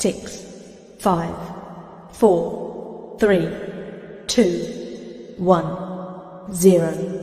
6, 5, 4, 3, 2, 1, 0.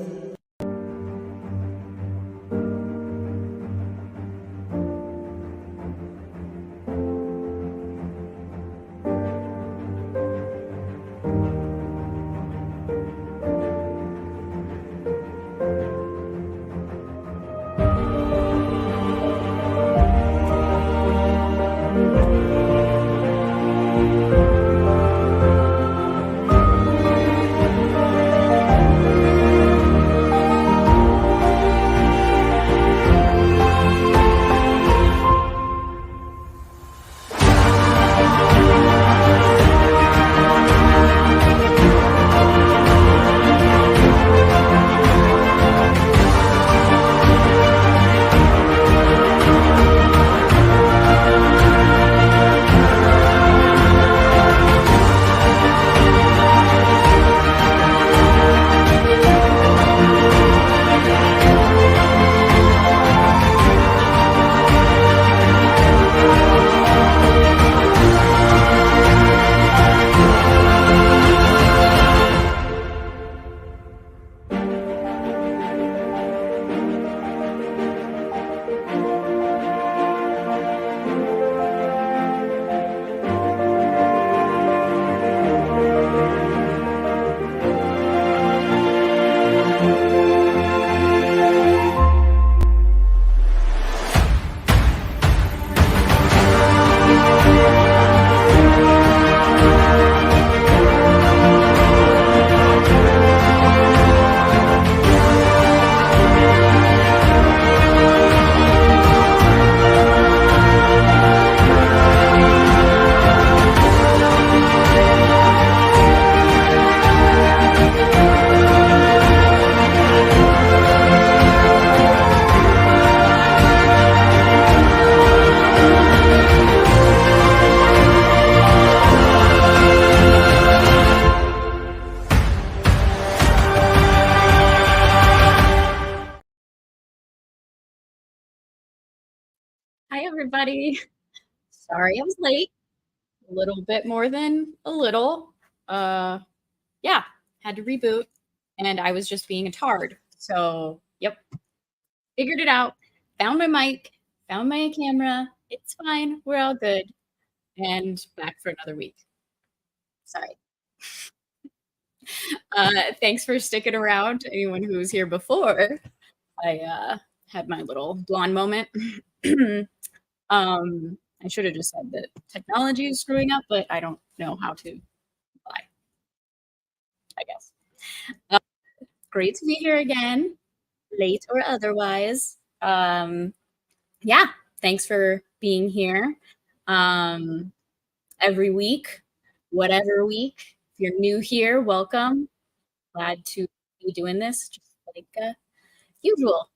Hi, everybody. Sorry I was late. A little bit more than a little. Yeah, had to reboot, and I was just being a tard. So, yep, figured it out. Found my mic, found my camera. It's fine. We're all good. And back for another week. Sorry. Thanks for sticking around. Anyone who was here before, I had my little blonde moment. I should have just said that technology is screwing up, but I don't know how to lie, I guess. Uh, Great to be here again, late or otherwise. Yeah, thanks for being here. Every week, whatever week. If you're new here, welcome. Glad to be doing this, just like usual.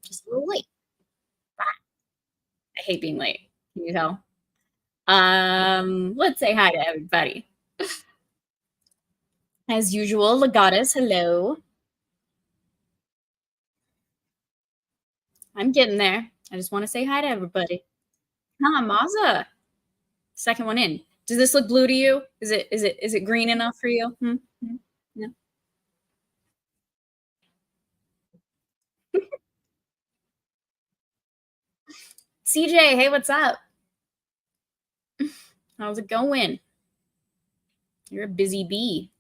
Just a little late. Bye. I hate being late. Can you tell? Let's say hi to everybody. As usual, Legatus, hello. I'm getting there. I just want to say hi to everybody. Maza. Second one in. Does this look blue to you? Is it green enough for you? No. CJ, hey, what's up? How's it going? You're a busy bee.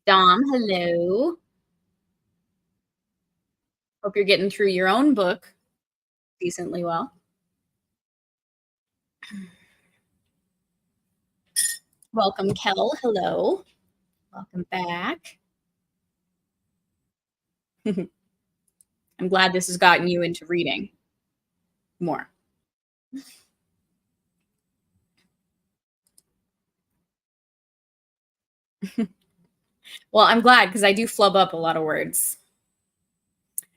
Dom, hello. Hope you're getting through your own book decently well. Welcome, Kel. Hello. Welcome back. I'm glad this has gotten you into reading more. Well, I'm glad because I do flub up a lot of words.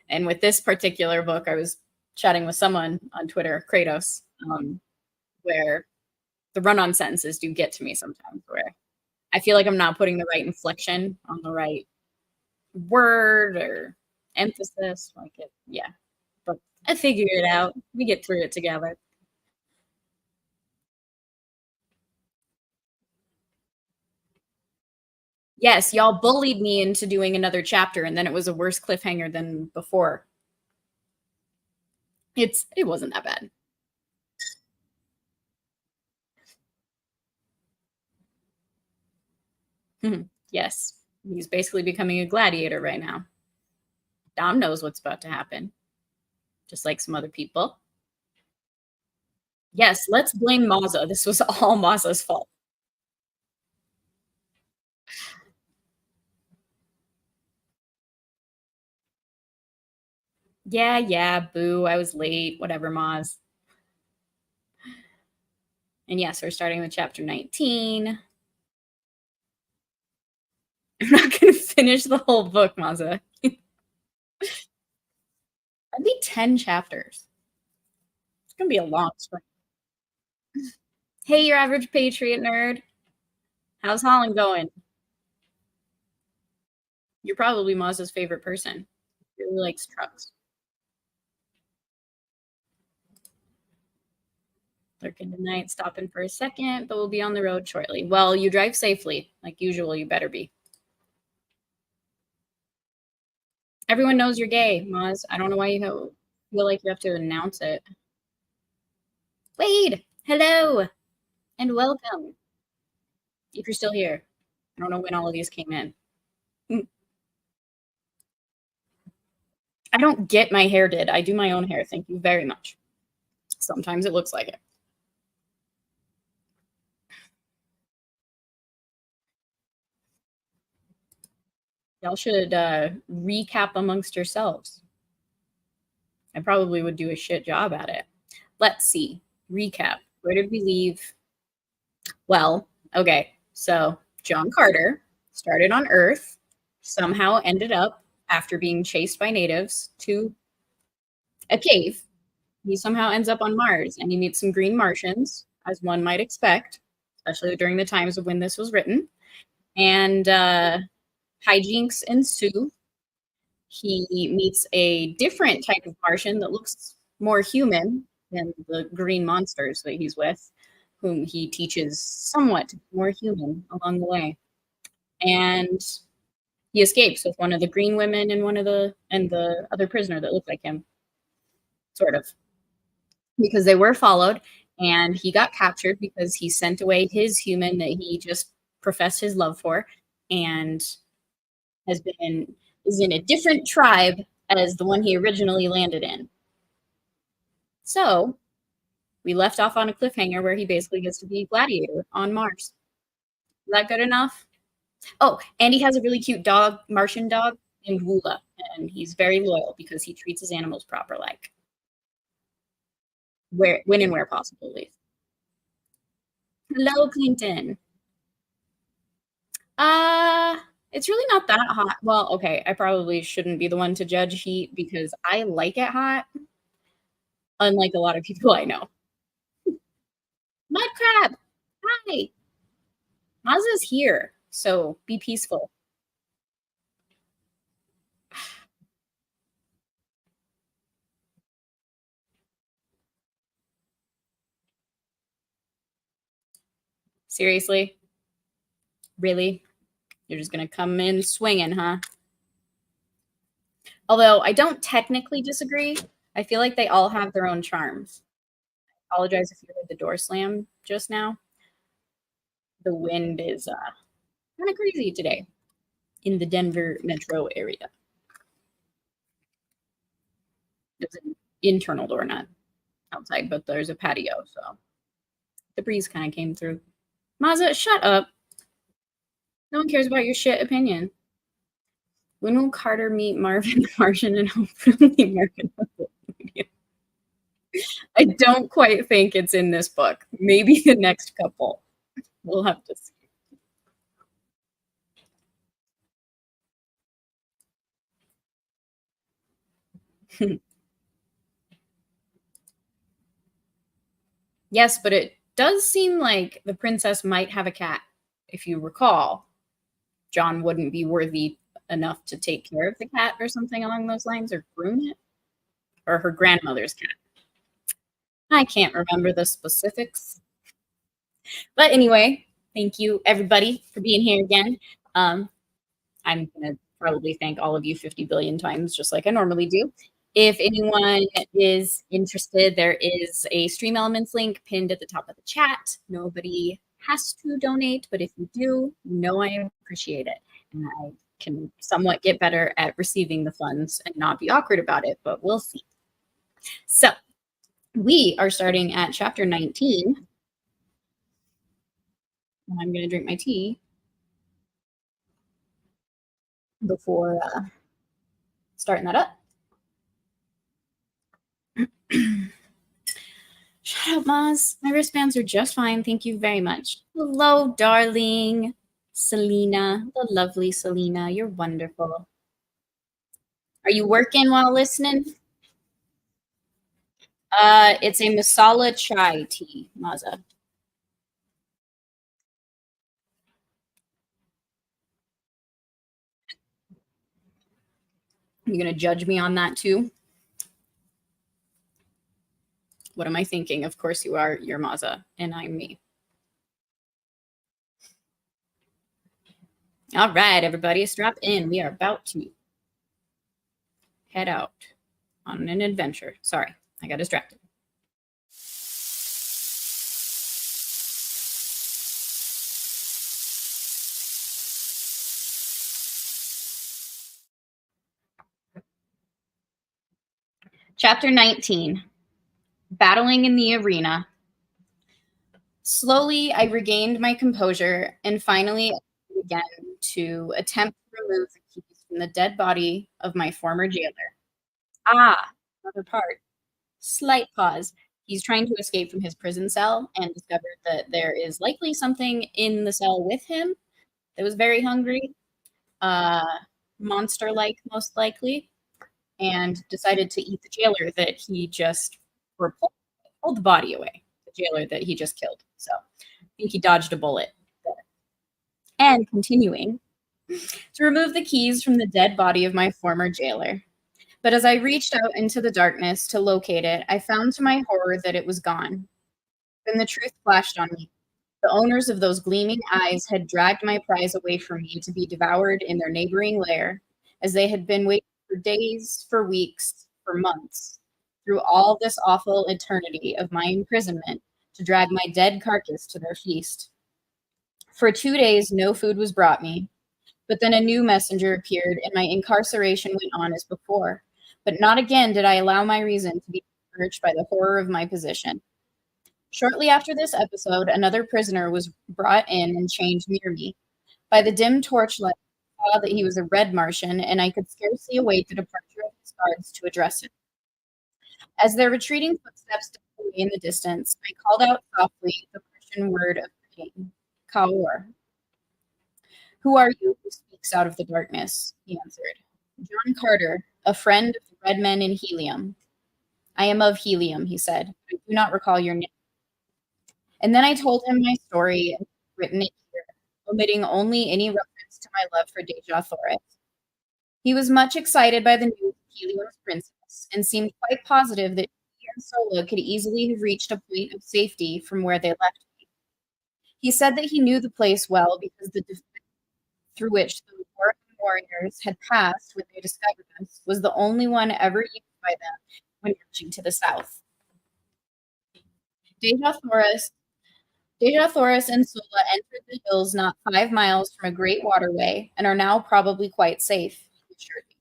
And with this particular book, I was chatting with someone on Twitter, Kratos, where the run-on sentences do get to me sometimes, where I feel like I'm not putting the right inflection on the right word or emphasis. Like it, yeah. But I figured it out. We get through it together. Yes, y'all bullied me into doing another chapter, and then it was a worse cliffhanger than before. It wasn't that bad. Yes, he's basically becoming a gladiator right now. Dom knows what's about to happen, just like some other people. Yes, let's blame Mazza. This was all Mazza's fault. Yeah, boo. I was late. Whatever, Maz. And yes, we're starting with chapter 19. I'm not going to finish the whole book, Mazza. That'd be 10 chapters. It's going to be a long story. Hey, your average Patriot nerd. How's Holland going? You're probably Mazza's favorite person. He really likes trucks. Lurking tonight, stopping for a second, but we'll be on the road shortly. Well, you drive safely. Like usual, you better be. Everyone knows you're gay, Maz. I don't know why you feel like you have to announce it. Wade, hello, and welcome. If you're still here. I don't know when all of these came in. I don't get my hair did. I do my own hair. Thank you very much. Sometimes it looks like it. Y'all should recap amongst yourselves. I probably would do a shit job at it. Let's see. Recap. Where did we leave? Well, okay. So John Carter started on Earth, somehow ended up, after being chased by natives, to a cave. He somehow ends up on Mars and he meets some green Martians, as one might expect, especially during the times of when this was written. And hijinks ensue. He meets a different type of Martian that looks more human than the green monsters that he's with, whom he teaches somewhat more human along the way. And he escapes with one of the green women and the other prisoner that looked like him, sort of, because they were followed, and he got captured because he sent away his human that he just professed his love for, and is in a different tribe as the one he originally landed in. So we left off on a cliffhanger where he basically gets to be a gladiator on Mars. Is that good enough? Oh, and he has a really cute dog, Martian dog named Woola, and he's very loyal because he treats his animals proper, like when and where possible, at least. Hello, Clinton. It's really not that hot. Well, okay, I probably shouldn't be the one to judge heat because I like it hot, unlike a lot of people I know. Mud crab, hi. Mazza's here, so be peaceful. Seriously? Really? You're just gonna come in swinging, huh? Although I don't technically disagree. I feel like they all have their own charms. I apologize if you heard the door slam just now. The wind is kind of crazy today in the Denver metro area. It's an internal door, not outside, but there's a patio, so the breeze kind of came through. Mazza, shut up. No one cares about your shit opinion. When will Carter meet Marvin the Martian and hopefully American? I don't quite think it's in this book. Maybe the next couple. We'll have to see. Yes, but it does seem like the princess might have a cat. If you recall, John wouldn't be worthy enough to take care of the cat or something along those lines, or groom it, or her grandmother's cat. I can't remember the specifics. But anyway, thank you everybody for being here again. I'm going to probably thank all of you 50 billion times, just like I normally do. If anyone is interested, there is a Stream Elements link pinned at the top of the chat. Nobody has to donate, but if you do, I appreciate it. And I can somewhat get better at receiving the funds and not be awkward about it, but we'll see. So we are starting at chapter 19. And I'm going to drink my tea before starting that up. Shut up, Maz. My wristbands are just fine. Thank you very much. Hello, darling. Selena, the lovely Selena. You're wonderful. Are you working while listening? It's a masala chai tea, Maza. You gonna judge me on that too? What am I thinking? Of course you are. You're Maza, and I'm me. All right, everybody, strap in. We are about to head out on an adventure. Sorry, I got distracted. Chapter 19, Battling in the Arena. Slowly, I regained my composure and finally began to attempt to remove the keys from the dead body of my former jailer. Another part. Slight pause. He's trying to escape from his prison cell and discovered that there is likely something in the cell with him that was very hungry, monster-like most likely, and decided to eat the jailer that he just pulled the body away. The jailer that he just killed. So I think he dodged a bullet. And continuing, to remove the keys from the dead body of my former jailer. But as I reached out into the darkness to locate it, I found to my horror that it was gone. Then the truth flashed on me. The owners of those gleaming eyes had dragged my prize away from me to be devoured in their neighboring lair, as they had been waiting for days, for weeks, for months, through all this awful eternity of my imprisonment, to drag my dead carcass to their feast. For 2 days, no food was brought me, but then a new messenger appeared, and my incarceration went on as before. But not again did I allow my reason to be urged by the horror of my position. Shortly after this episode, another prisoner was brought in and chained near me. By the dim torchlight, I saw that he was a red Martian, and I could scarcely await the departure of his guards to address him. As their retreating footsteps died away in the distance, I called out softly the Martian word of greeting, Kaor. Who are you who speaks out of the darkness? He answered. John Carter, a friend of the red men in Helium. I am of Helium, he said, but I do not recall your name. And then I told him my story and written it here, omitting only any reference to my love for Deja Thoris. He was much excited by the news of Helium's princess and seemed quite positive that he and Sola could easily have reached a point of safety from where they left me. He said that he knew the place well because the defense through which the warriors had passed when they discovered us was the only one ever used by them when marching to the south. Deja Thoris and Sola entered the hills not 5 miles from a great waterway and are now probably quite safe, he assured me.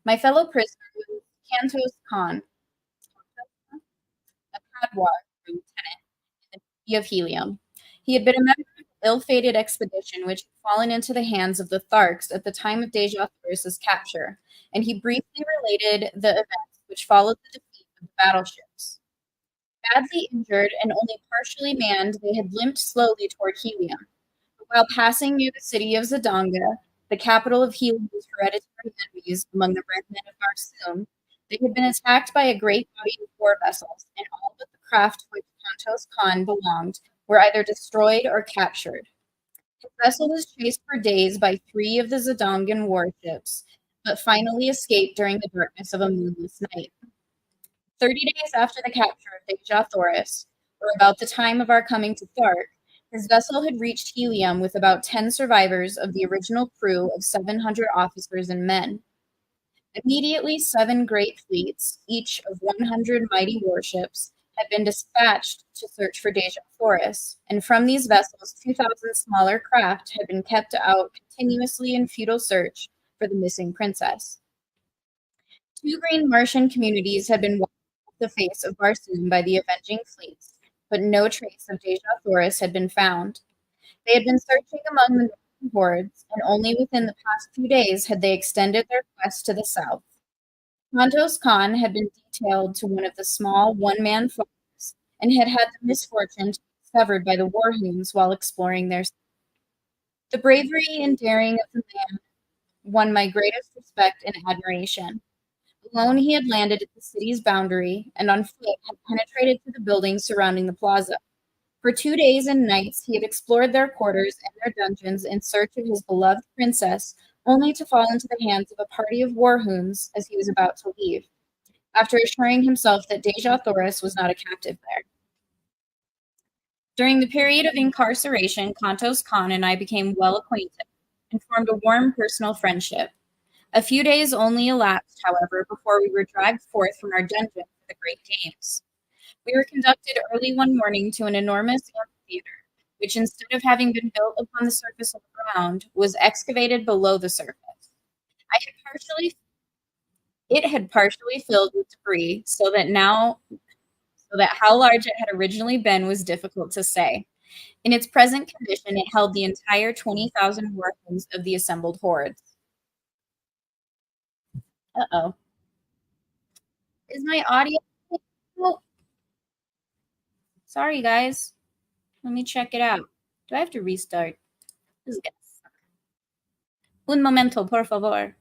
My fellow prisoner was Cantos Khan, a Padwar lieutenant in the city of Helium. He had been a member of the ill-fated expedition which had fallen into the hands of the Tharks at the time of Deja Thoris's capture, and he briefly related the events which followed the defeat of the battleships. Badly injured and only partially manned, they had limped slowly toward Helium. But while passing near the city of Zidanga, the capital of Helium's hereditary enemies among the red men of Barsoom, they had been attacked by a great body of war vessels, and all but the craft to which Kantos Khan belonged were either destroyed or captured. His vessel was chased for days by 3 of the Zidangan warships, but finally escaped during the darkness of a moonless night. 30 days after the capture of Deja Thoris, or about the time of our coming to Thark, His vessel had reached Helium with about 10 survivors of the original crew of 700 officers and men. Immediately, 7 great fleets, each of 100 mighty warships, had been dispatched to search for Deja Thoris, and from these vessels, 2,000 smaller craft had been kept out continuously in futile search for the missing princess. 2 green Martian communities had been wiped off the face of Barsoom by the avenging fleets, but no trace of Deja Thoris had been found. They had been searching among the northern hordes, and only within the past few days had they extended their quest to the south. Kontos Khan had been detailed to one of the small one-man forces and had had the misfortune to be discovered by the Warhoons while exploring their city. The bravery and daring of the man won my greatest respect and admiration. Alone, he had landed at the city's boundary and on foot had penetrated to the buildings surrounding the plaza. For 2 days and nights, he had explored their quarters and their dungeons in search of his beloved princess, only to fall into the hands of a party of Warhoons as he was about to leave, after assuring himself that Deja Thoris was not a captive there. During the period of incarceration, Kontos Khan and I became well acquainted and formed a warm personal friendship. A few days only elapsed, however, before we were dragged forth from our dungeon for the great games. We were conducted early one morning to an enormous amphitheater, which instead of having been built upon the surface of the ground, was excavated below the surface. It had partially filled with debris, so that how large it had originally been was difficult to say. In its present condition, it held the entire 20,000 Warhoons of the assembled hordes. Uh-oh. Is my audio? Oh, sorry, guys. Let me check it out. Do I have to restart? This is gonna suck. Un momento, por favor.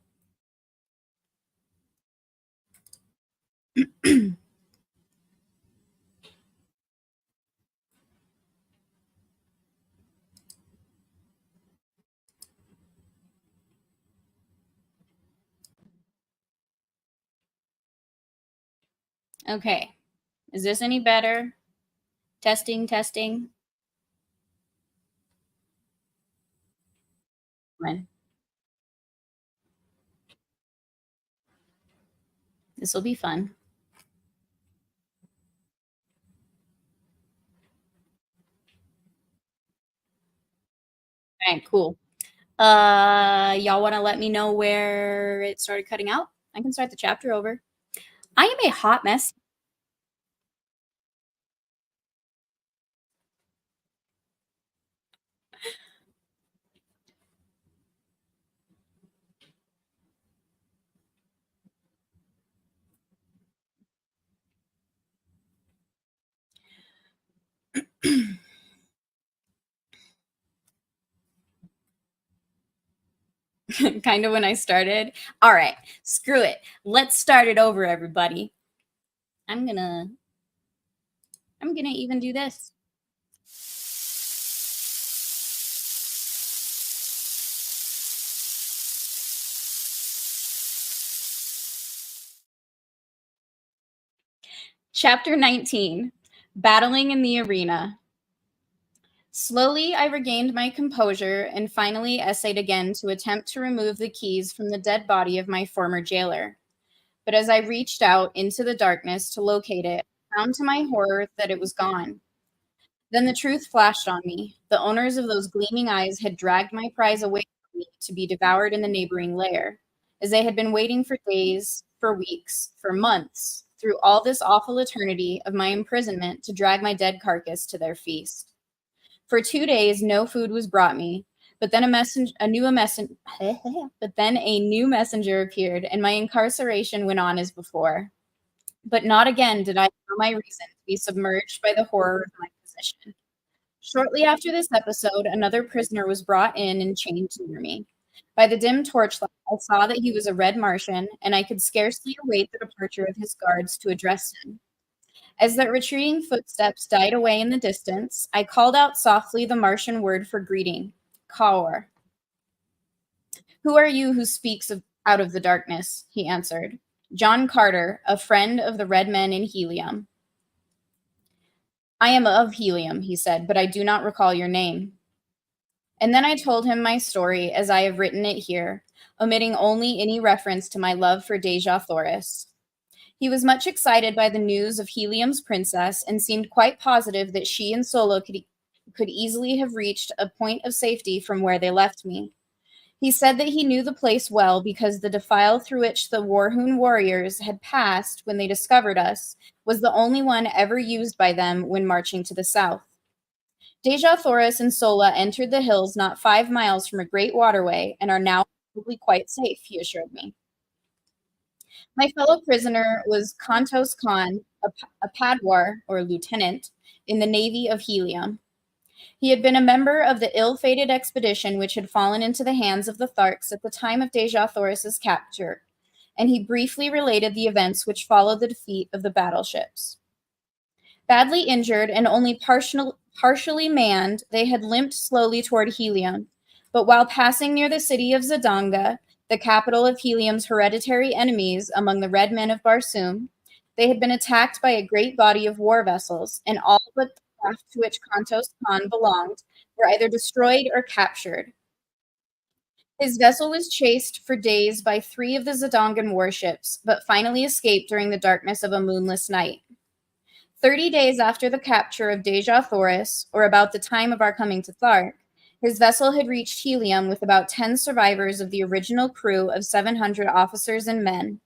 Okay. Is this any better? Testing, testing. This will be fun. All right, cool. Y'all want to let me know where it started cutting out? I can start the chapter over. I am a hot mess. Kind of when I started. All right, screw it. Let's start it over, everybody. I'm gonna even do this. Chapter 19, Battling in the Arena. Slowly, I regained my composure and finally essayed again to attempt to remove the keys from the dead body of my former jailer. But as I reached out into the darkness to locate it, I found to my horror that it was gone. Then the truth flashed on me. The owners of those gleaming eyes had dragged my prize away from me to be devoured in the neighboring lair, as they had been waiting for days, for weeks, for months, through all this awful eternity of my imprisonment to drag my dead carcass to their feast. For 2 days, no food was brought me, but then a new messenger appeared, and my incarceration went on as before. But not again did I know my reason to be submerged by the horror of my position. Shortly after this episode, another prisoner was brought in and chained near me. By the dim torchlight, I saw that he was a red Martian, and I could scarcely await the departure of his guards to address him. As the retreating footsteps died away in the distance, I called out softly the Martian word for greeting, Kaor. Who are you who speaks out of the darkness? He answered. John Carter, a friend of the red men in Helium. I am of Helium, he said, but I do not recall your name. And then I told him my story as I have written it here, omitting only any reference to my love for Deja Thoris. He was much excited by the news of Helium's princess and seemed quite positive that she and Solo could easily have reached a point of safety from where they left me. He said that he knew the place well because the defile through which the Warhoon warriors had passed when they discovered us was the only one ever used by them when marching to the south. Deja Thoris and Sola entered the hills not 5 miles from a great waterway and are now probably quite safe, he assured me. My fellow prisoner was Kantos Khan, a padwar, or lieutenant, in the navy of Helium. He had been a member of the ill-fated expedition which had fallen into the hands of the Tharks at the time of Deja Thoris's capture, and he briefly related the events which followed the defeat of the battleships. Badly injured and only partially manned, they had limped slowly toward Helium, but while passing near the city of Zidanga, the capital of Helium's hereditary enemies among the Red Men of Barsoom, they had been attacked by a great body of war vessels, and all but the craft to which Kantos Khan belonged were either destroyed or captured. His vessel was chased for days by 3 of the Zidangan warships, but finally escaped during the darkness of a moonless night. 30 days after the capture of Deja Thoris, or about the time of our coming to Thark, his vessel had reached Helium with about 10 survivors of the original crew of 700 officers and men.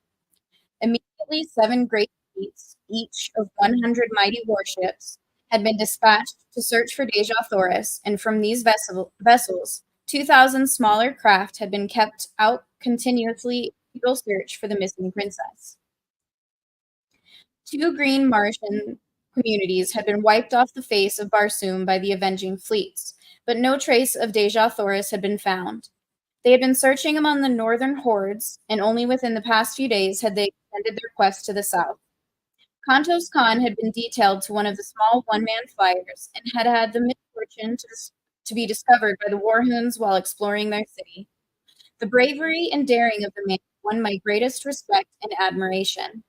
Immediately, 7 great fleets, each of 100 mighty warships, had been dispatched to search for Deja Thoris, and from these vessels, 2,000 smaller craft had been kept out continuously in futile search for the missing princess. 2 green Martian communities had been wiped off the face of Barsoom by the avenging fleets, but no trace of Deja Thoris had been found. They had been searching among the northern hordes, and only within the past few days had they extended their quest to the south. Kantos Khan had been detailed to one of the small one-man flyers and had had the misfortune to be discovered by the Warhoons while exploring their city. The bravery and daring of the man won my greatest respect and admiration.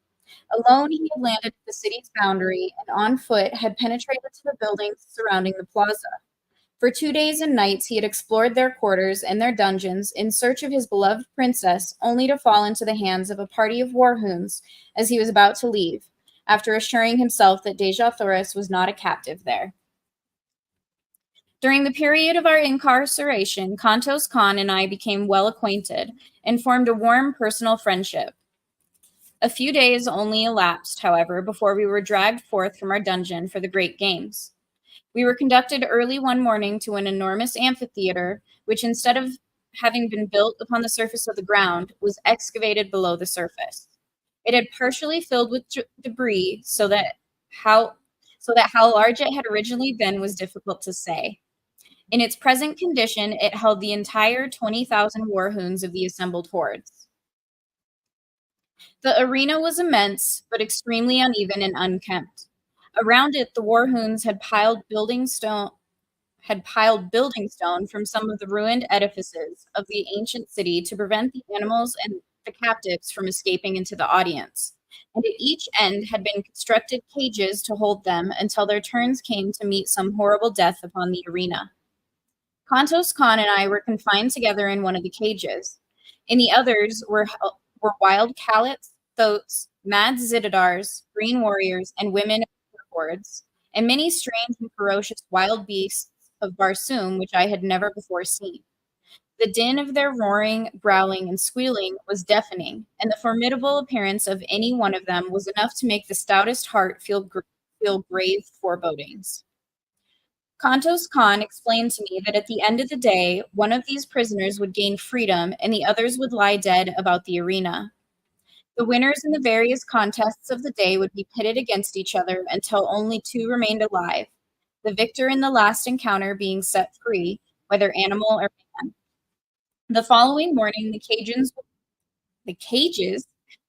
Alone, he had landed at the city's boundary and on foot had penetrated to the buildings surrounding the plaza. For 2 days and nights, he had explored their quarters and their dungeons in search of his beloved princess, only to fall into the hands of a party of Warhoons as he was about to leave, after assuring himself that Deja Thoris was not a captive there. During the period of our incarceration, Kantos Khan and I became well acquainted and formed a warm personal friendship. A few days only elapsed, however, before we were dragged forth from our dungeon for the great games. We were conducted early one morning to an enormous amphitheater, which instead of having been built upon the surface of the ground, was excavated below the surface. It had partially filled with debris, so that how large it had originally been was difficult to say. In its present condition, it held the entire 20,000 Warhoons of the assembled hordes. The arena was immense, but extremely uneven and unkempt. Around it, the Warhoons had piled building stone from some of the ruined edifices of the ancient city to prevent the animals and the captives from escaping into the audience. And at each end had been constructed cages to hold them until their turns came to meet some horrible death upon the arena. Kantos Khan and I were confined together in one of the cages. In the others were wild Kalits, Thoats, mad Zididars, green warriors, and women of hordes, and many strange and ferocious wild beasts of Barsoom which I had never before seen. The din of their roaring, growling, and squealing was deafening, and the formidable appearance of any one of them was enough to make the stoutest heart feel grave forebodings. Kantos Khan explained to me that at the end of the day, one of these prisoners would gain freedom and the others would lie dead about the arena. The winners in the various contests of the day would be pitted against each other until only 2 remained alive, the victor in the last encounter being set free, whether animal or man. The following morning, the cages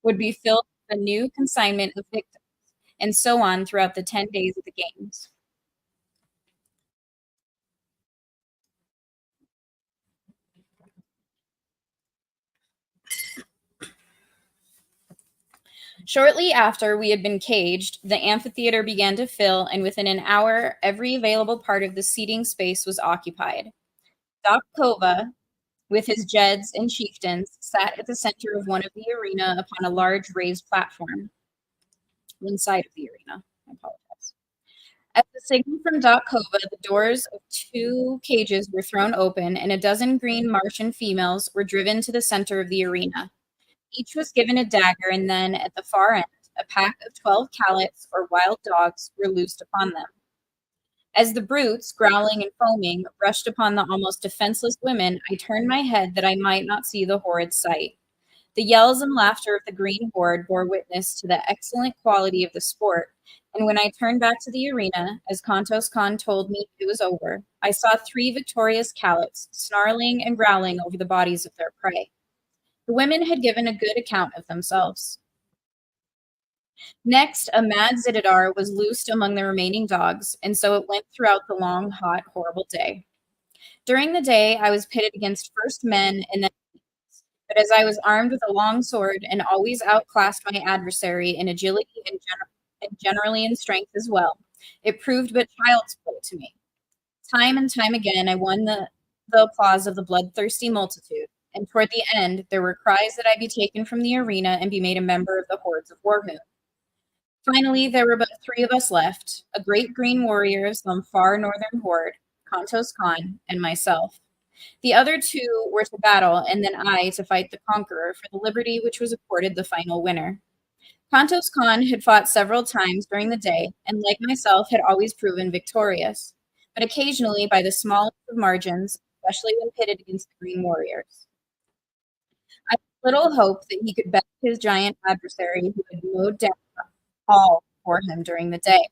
would be filled with a new consignment of victims, and so on throughout the 10 days of the games. Shortly after we had been caged, the amphitheater began to fill, and within an hour, every available part of the seating space was occupied. Doc Kova, with his jeds and chieftains, sat at the center of one of the arena upon a large raised platform. One side of the arena. I apologize. At the signal from Doc Kova, the doors of 2 cages were thrown open, and a dozen green Martian females were driven to the center of the arena. Each was given a dagger, and then, at the far end, a pack of 12 callets, or wild dogs, were loosed upon them. As the brutes, growling and foaming, rushed upon the almost defenseless women, I turned my head that I might not see the horrid sight. The yells and laughter of the green horde bore witness to the excellent quality of the sport, and when I turned back to the arena, as Kantos Khan told me it was over, I saw 3 victorious callets snarling and growling over the bodies of their prey. The women had given a good account of themselves. Next, a mad Zitidar was loosed among the remaining dogs, and so it went throughout the long, hot, horrible day. During the day, I was pitted against first men and then women, but as I was armed with a long sword and always outclassed my adversary in agility and generally in strength as well, it proved but child's play to me. Time and time again, I won the applause of the bloodthirsty multitude, and toward the end, there were cries that I be taken from the arena and be made a member of the hordes of Warhoon. Finally, there were but 3 of us left, a great green warrior of some far northern horde, Kantos Khan, and myself. The other 2 were to battle, and then I to fight the conqueror for the liberty which was accorded the final winner. Kantos Khan had fought several times during the day, and like myself had always proven victorious, but occasionally by the smallest of margins, especially when pitted against the green warriors. I had little hope that he could back his giant adversary who had mowed down all before him during the day.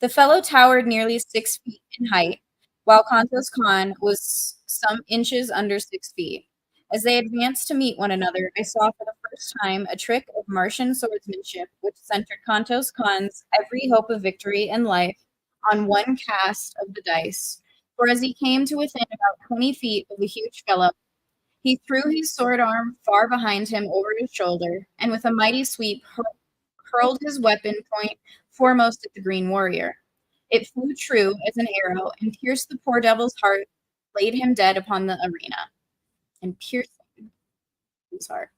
The fellow towered nearly 6 feet in height, while Kantos Khan was some inches under 6 feet. As they advanced to meet one another, I saw for the first time a trick of Martian swordsmanship which centered Kantos Khan's every hope of victory and life on one cast of the dice. For as he came to within about 20 feet of the huge fellow, he threw his sword arm far behind him over his shoulder, and with a mighty sweep hurled his weapon point foremost at the green warrior. It flew true as an arrow and pierced the poor devil's heart, laid him dead upon the arena, and pierced his heart.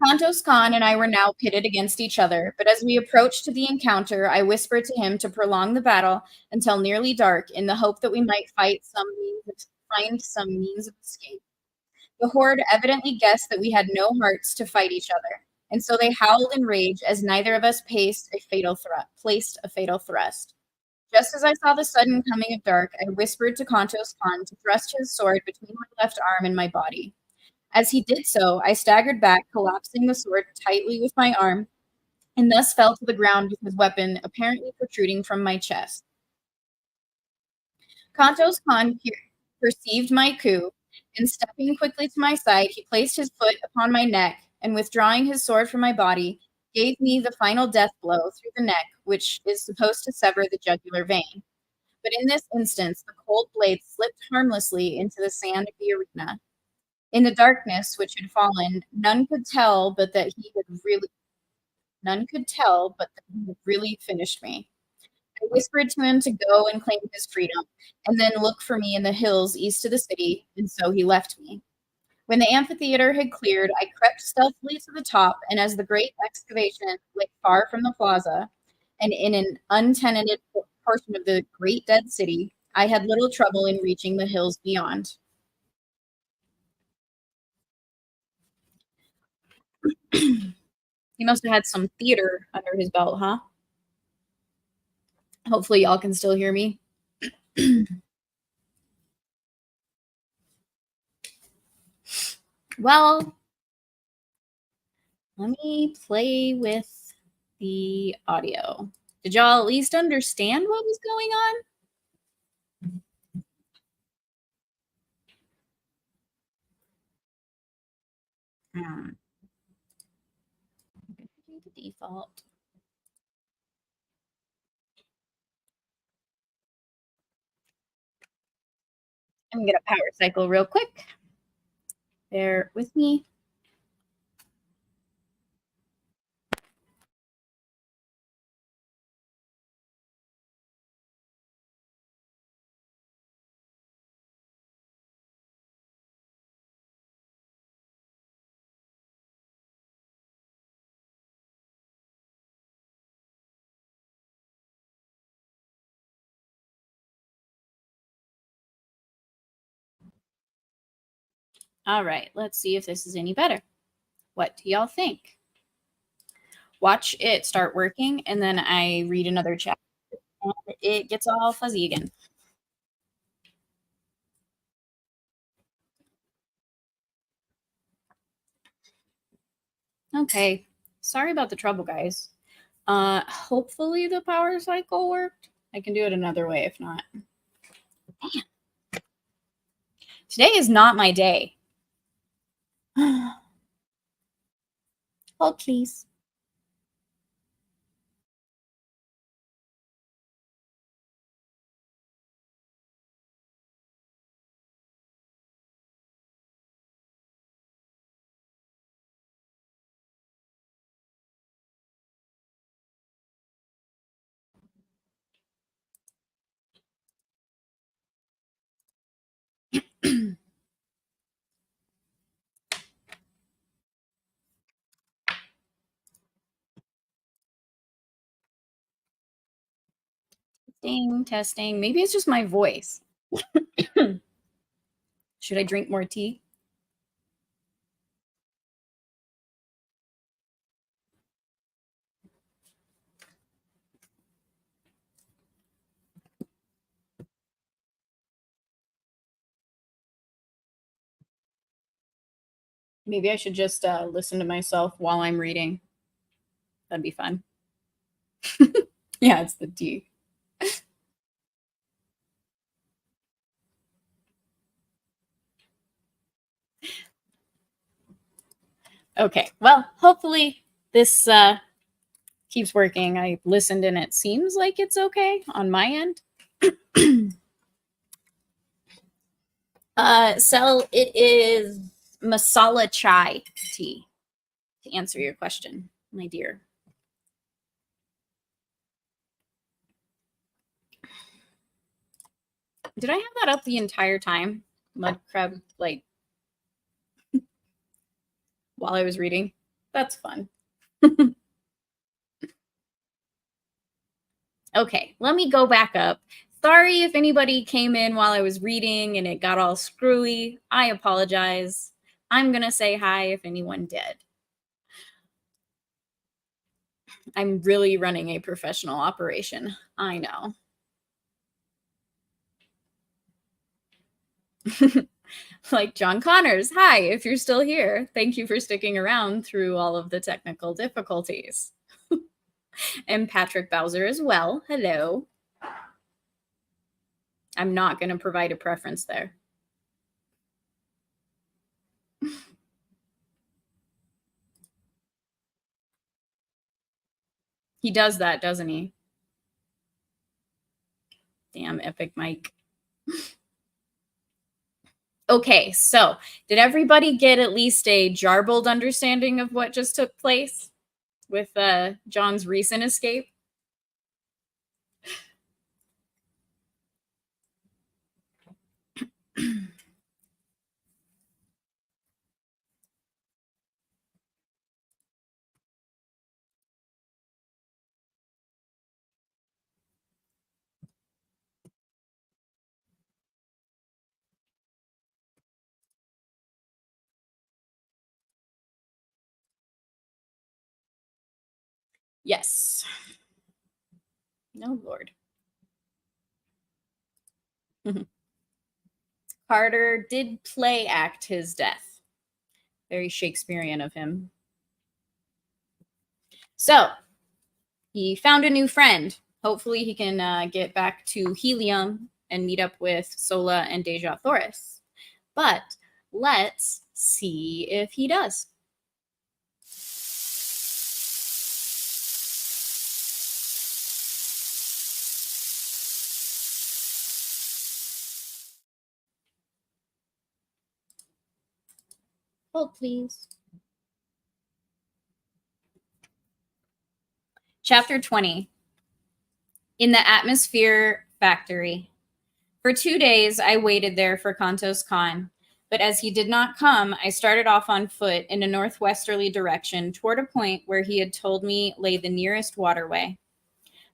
Kantos Khan and I were now pitted against each other, but as we approached to the encounter, I whispered to him to prolong the battle until nearly dark, in the hope that we might find some means of escape. The horde evidently guessed that we had no hearts to fight each other, and so they howled in rage as neither of us placed a fatal thrust. Just as I saw the sudden coming of dark, I whispered to Kantos Khan to thrust his sword between my left arm and my body. As he did so, I staggered back, collapsing the sword tightly with my arm, and thus fell to the ground with his weapon apparently protruding from my chest. Kantos Khan perceived my coup, and stepping quickly to my side, he placed his foot upon my neck, and withdrawing his sword from my body, gave me the final death blow through the neck, which is supposed to sever the jugular vein. But in this instance, the cold blade slipped harmlessly into the sand of the arena. In the darkness which had fallen, none could tell but that he had really finished me. I whispered to him to go and claim his freedom, and then look for me in the hills east of the city, and so he left me. When the amphitheater had cleared, I crept stealthily to the top, and as the great excavation lay far from the plaza, and in an untenanted portion of the great dead city, I had little trouble in reaching the hills beyond. He must have had some theater under his belt, huh? Hopefully y'all can still hear me. Well, let me play with the audio. Did y'all at least understand what was going on? I'm going to do the default. I'm going to power cycle real quick. Bear with me. All right, let's see if this is any better. What do y'all think? Watch it start working, and then I read another chapter, and it gets all fuzzy again. Okay, sorry about the trouble, guys. Hopefully the power cycle worked. I can do it another way if not. Man. Today is not my day. Hold, please. Testing. Maybe it's just my voice. Should I drink more tea? Maybe I should just listen to myself while I'm reading. That'd be fun. Yeah, it's the tea. Okay, well, hopefully this keeps working. I listened and it seems like it's okay on my end. So it is masala chai tea, to answer your question, my dear. Did I have that up the entire time? Mud crab, like, while I was reading? That's fun. Okay, let me go back up. Sorry if anybody came in while I was reading and it got all screwy. I apologize. I'm going to say hi if anyone did. I'm really running a professional operation. I know. Like John Connors, hi, if you're still here. Thank you for sticking around through all of the technical difficulties. And Patrick Bowser as well. Hello. I'm not going to provide a preference there. He does that, doesn't he? Damn, Epic Mike. Okay, so did everybody get at least a jarbled understanding of what just took place with John's recent escape? Yes. No, Lord. Carter did play act his death. Very Shakespearean of him. So he found a new friend. Hopefully he can get back to Helium and meet up with Sola and Deja Thoris. But let's see if he does. Hold, please. Chapter 20. In the Atmosphere Factory. For 2 days, I waited there for Kantos Khan, but as he did not come, I started off on foot in a northwesterly direction toward a point where he had told me lay the nearest waterway.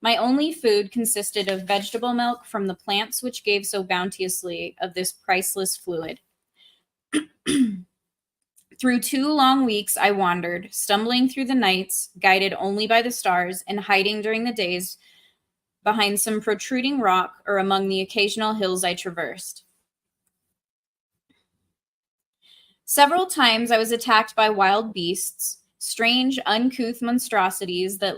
My only food consisted of vegetable milk from the plants which gave so bounteously of this priceless fluid. Through 2 long weeks, I wandered, stumbling through the nights, guided only by the stars, and hiding during the days behind some protruding rock or among the occasional hills I traversed. Several times I was attacked by wild beasts, strange, uncouth monstrosities that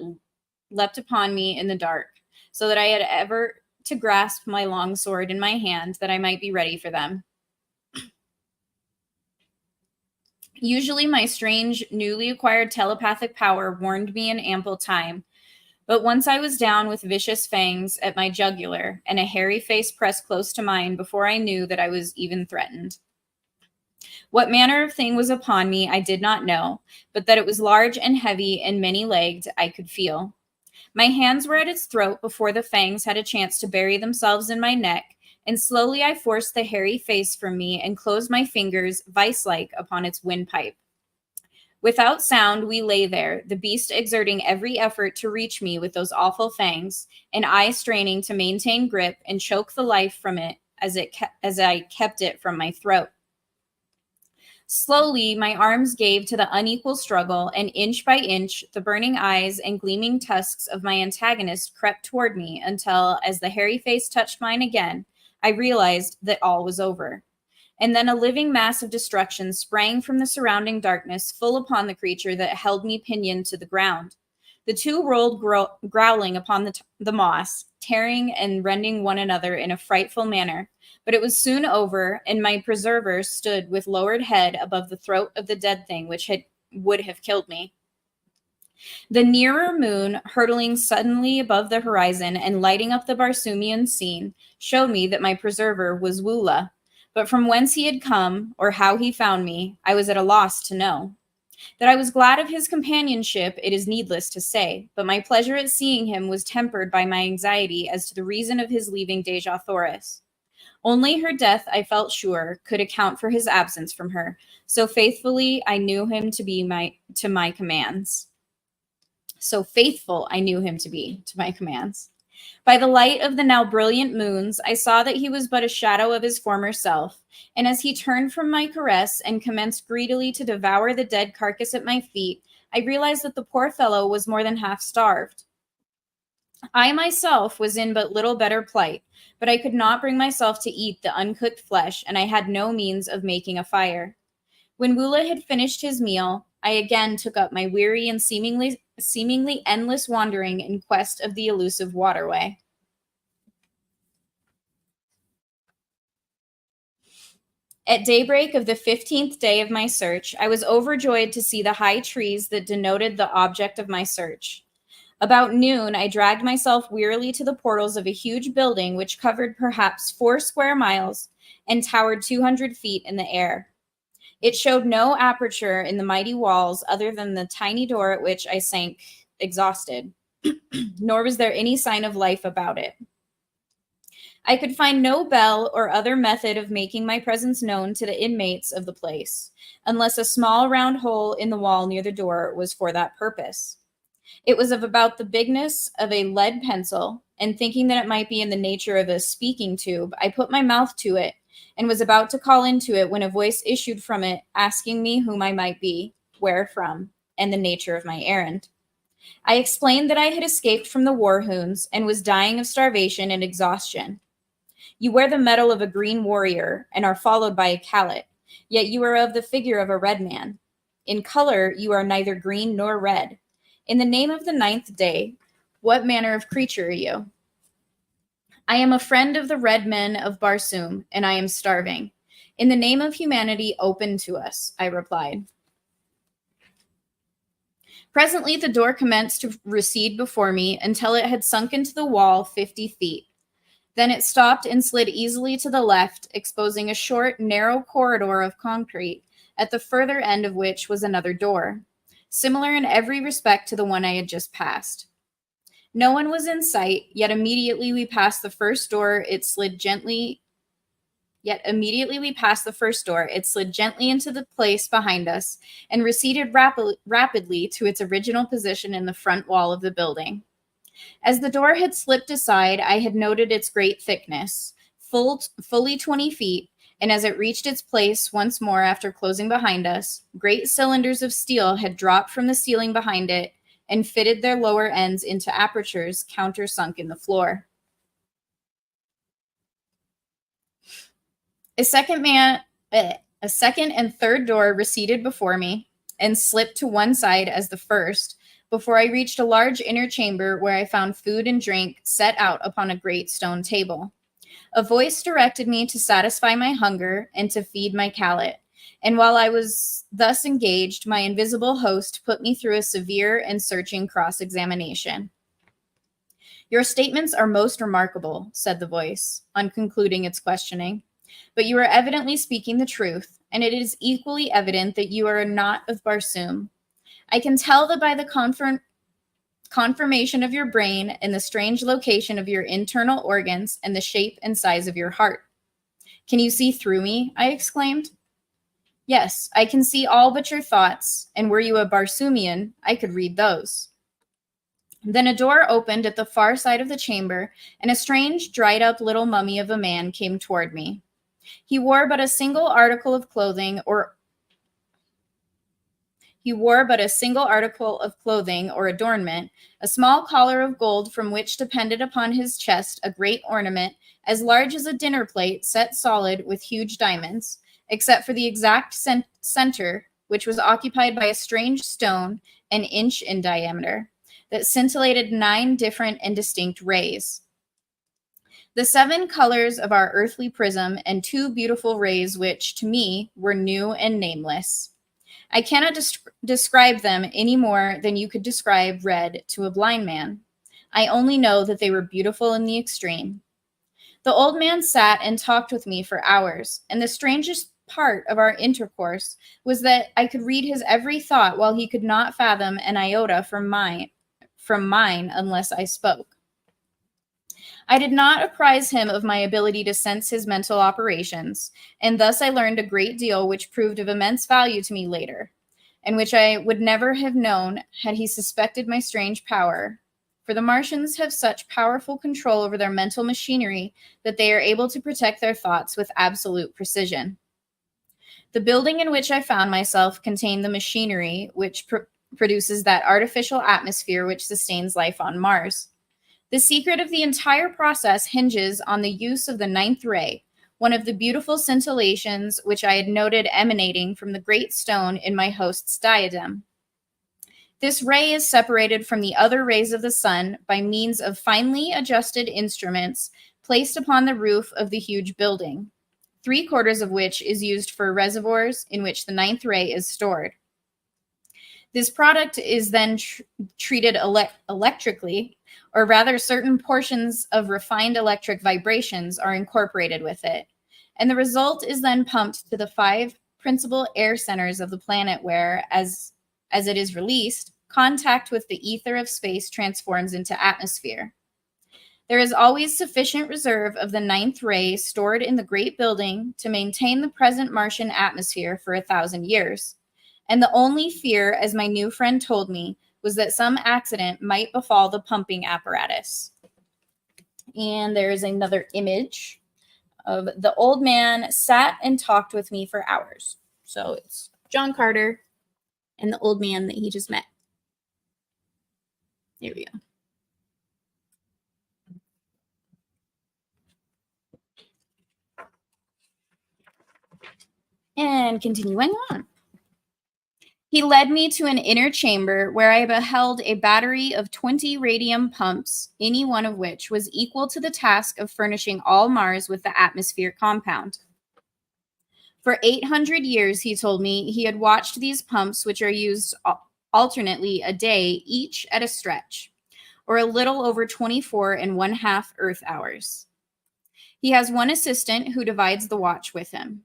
leapt upon me in the dark, so that I had ever to grasp my long sword in my hand that I might be ready for them. Usually my strange, newly acquired telepathic power warned me in ample time, but once I was down with vicious fangs at my jugular and a hairy face pressed close to mine before I knew that I was even threatened. What manner of thing was upon me I did not know, but that it was large and heavy and many-legged I could feel. My hands were at its throat before the fangs had a chance to bury themselves in my neck, and slowly I forced the hairy face from me and closed my fingers vice-like upon its windpipe. Without sound, we lay there, the beast exerting every effort to reach me with those awful fangs, and I straining to maintain grip and choke the life from it as I kept it from my throat. Slowly, my arms gave to the unequal struggle, and inch by inch, the burning eyes and gleaming tusks of my antagonist crept toward me until, as the hairy face touched mine again, I realized that all was over. And then a living mass of destruction sprang from the surrounding darkness full upon the creature that held me pinioned to the ground. The two rolled growling upon the moss, tearing and rending one another in a frightful manner. But it was soon over, and my preserver stood with lowered head above the throat of the dead thing which would have killed me. The nearer moon, hurtling suddenly above the horizon and lighting up the Barsoomian scene, showed me that my preserver was Woola. But from whence he had come, or how he found me, I was at a loss to know. That I was glad of his companionship, it is needless to say, but my pleasure at seeing him was tempered by my anxiety as to the reason of his leaving Deja Thoris. Only her death, I felt sure, could account for his absence from her, so faithfully I knew him to be to my commands. So faithful I knew him to be to my commands. By the light of the now brilliant moons, I saw that he was but a shadow of his former self, and as he turned from my caress and commenced greedily to devour the dead carcass at my feet, I realized that the poor fellow was more than half starved. I myself was in but little better plight, but I could not bring myself to eat the uncooked flesh, and I had no means of making a fire. When Woola had finished his meal, I again took up my weary and seemingly endless wandering in quest of the elusive waterway. At daybreak of the 15th day of my search, I was overjoyed to see the high trees that denoted the object of my search. About noon, I dragged myself wearily to the portals of a huge building which covered perhaps 4 square miles and towered 200 feet in the air. It showed no aperture in the mighty walls other than the tiny door at which I sank exhausted, nor was there any sign of life about it. I could find no bell or other method of making my presence known to the inmates of the place, unless a small round hole in the wall near the door was for that purpose. It was of about the bigness of a lead pencil, and thinking that it might be in the nature of a speaking tube, I put my mouth to it and was about to call into it when a voice issued from it asking me whom I might be, where from, and the nature of my errand. I explained that I had escaped from the war hoons and was dying of starvation and exhaustion. You wear the medal of a green warrior and are followed by a callet, yet you are of the figure of a red man. In color, you are neither green nor red. In the name of the 9th day, what manner of creature are you? I am a friend of the red men of Barsoom, and I am starving. In the name of humanity, open to us, I replied. Presently, the door commenced to recede before me until it had sunk into the wall 50 feet. Then it stopped and slid easily to the left, exposing a short, narrow corridor of concrete, at the further end of which was another door, similar in every respect to the one I had just passed. No one was in sight, yet immediately we passed the first door, it slid gently into the place behind us and receded rapidly to its original position in the front wall of the building. As the door had slipped aside, I had noted its great thickness, fully 20 feet, and as it reached its place once more after closing behind us, great cylinders of steel had dropped from the ceiling behind it and fitted their lower ends into apertures countersunk in the floor. A second and third door receded before me and slipped to one side as the first, before I reached a large inner chamber where I found food and drink set out upon a great stone table. A voice directed me to satisfy my hunger and to feed my palate, and while I was thus engaged, my invisible host put me through a severe and searching cross-examination. "Your statements are most remarkable," said the voice, on concluding its questioning, "but you are evidently speaking the truth, and it is equally evident that you are not of Barsoom. I can tell that by the conformation of your brain and the strange location of your internal organs and the shape and size of your heart." "Can you see through me?" I exclaimed. "Yes, I can see all but your thoughts, and were you a Barsoomian, I could read those." Then a door opened at the far side of the chamber, and a strange, dried-up little mummy of a man came toward me. He wore but a single article of clothing or adornment, a small collar of gold from which depended upon his chest a great ornament as large as a dinner plate set solid with huge diamonds, except for the exact center, which was occupied by a strange stone an inch in diameter, that scintillated 9 different and distinct rays. The 7 colors of our earthly prism and 2 beautiful rays which, to me, were new and nameless. I cannot describe them any more than you could describe red to a blind man. I only know that they were beautiful in the extreme. The old man sat and talked with me for hours, and the strangest part of our intercourse was that I could read his every thought while he could not fathom an iota from mine unless I spoke. I did not apprise him of my ability to sense his mental operations, and thus I learned a great deal which proved of immense value to me later, and which I would never have known had he suspected my strange power. For the Martians have such powerful control over their mental machinery that they are able to protect their thoughts with absolute precision. The building in which I found myself contained the machinery which produces that artificial atmosphere which sustains life on Mars. The secret of the entire process hinges on the use of the 9th ray, one of the beautiful scintillations which I had noted emanating from the great stone in my host's diadem. This ray is separated from the other rays of the sun by means of finely adjusted instruments placed upon the roof of the huge building, 3/4 of which is used for reservoirs in which the 9th ray is stored. This product is then treated electrically, or rather certain portions of refined electric vibrations are incorporated with it, and the result is then pumped to the 5 principal air centers of the planet where, as it is released, contact with the ether of space transforms into atmosphere. There is always sufficient reserve of the 9th ray stored in the great building to maintain the present Martian atmosphere for 1,000 years. And the only fear, as my new friend told me, was that some accident might befall the pumping apparatus. And there is another image of the old man sat and talked with me for hours. So it's John Carter and the old man that he just met. Here we go. And continuing on. He led me to an inner chamber where I beheld a battery of 20 radium pumps, any one of which was equal to the task of furnishing all Mars with the atmosphere compound. For 800 years, he told me, he had watched these pumps, which are used alternately a day, each at a stretch, or a little over 24½ Earth hours. He has one assistant who divides the watch with him.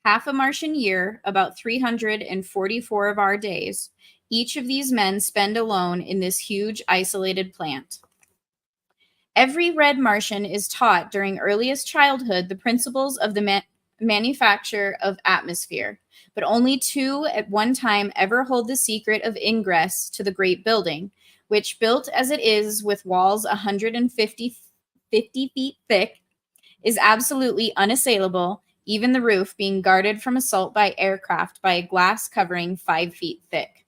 Half a Martian year, about 344 of our days, each of these men spend alone in this huge isolated plant. Every red Martian is taught during earliest childhood the principles of the manufacture of atmosphere, but only 2 at one time ever hold the secret of ingress to the great building, which, built as it is with walls 150 feet thick, is absolutely unassailable, even the roof being guarded from assault by aircraft by a glass covering 5 feet thick.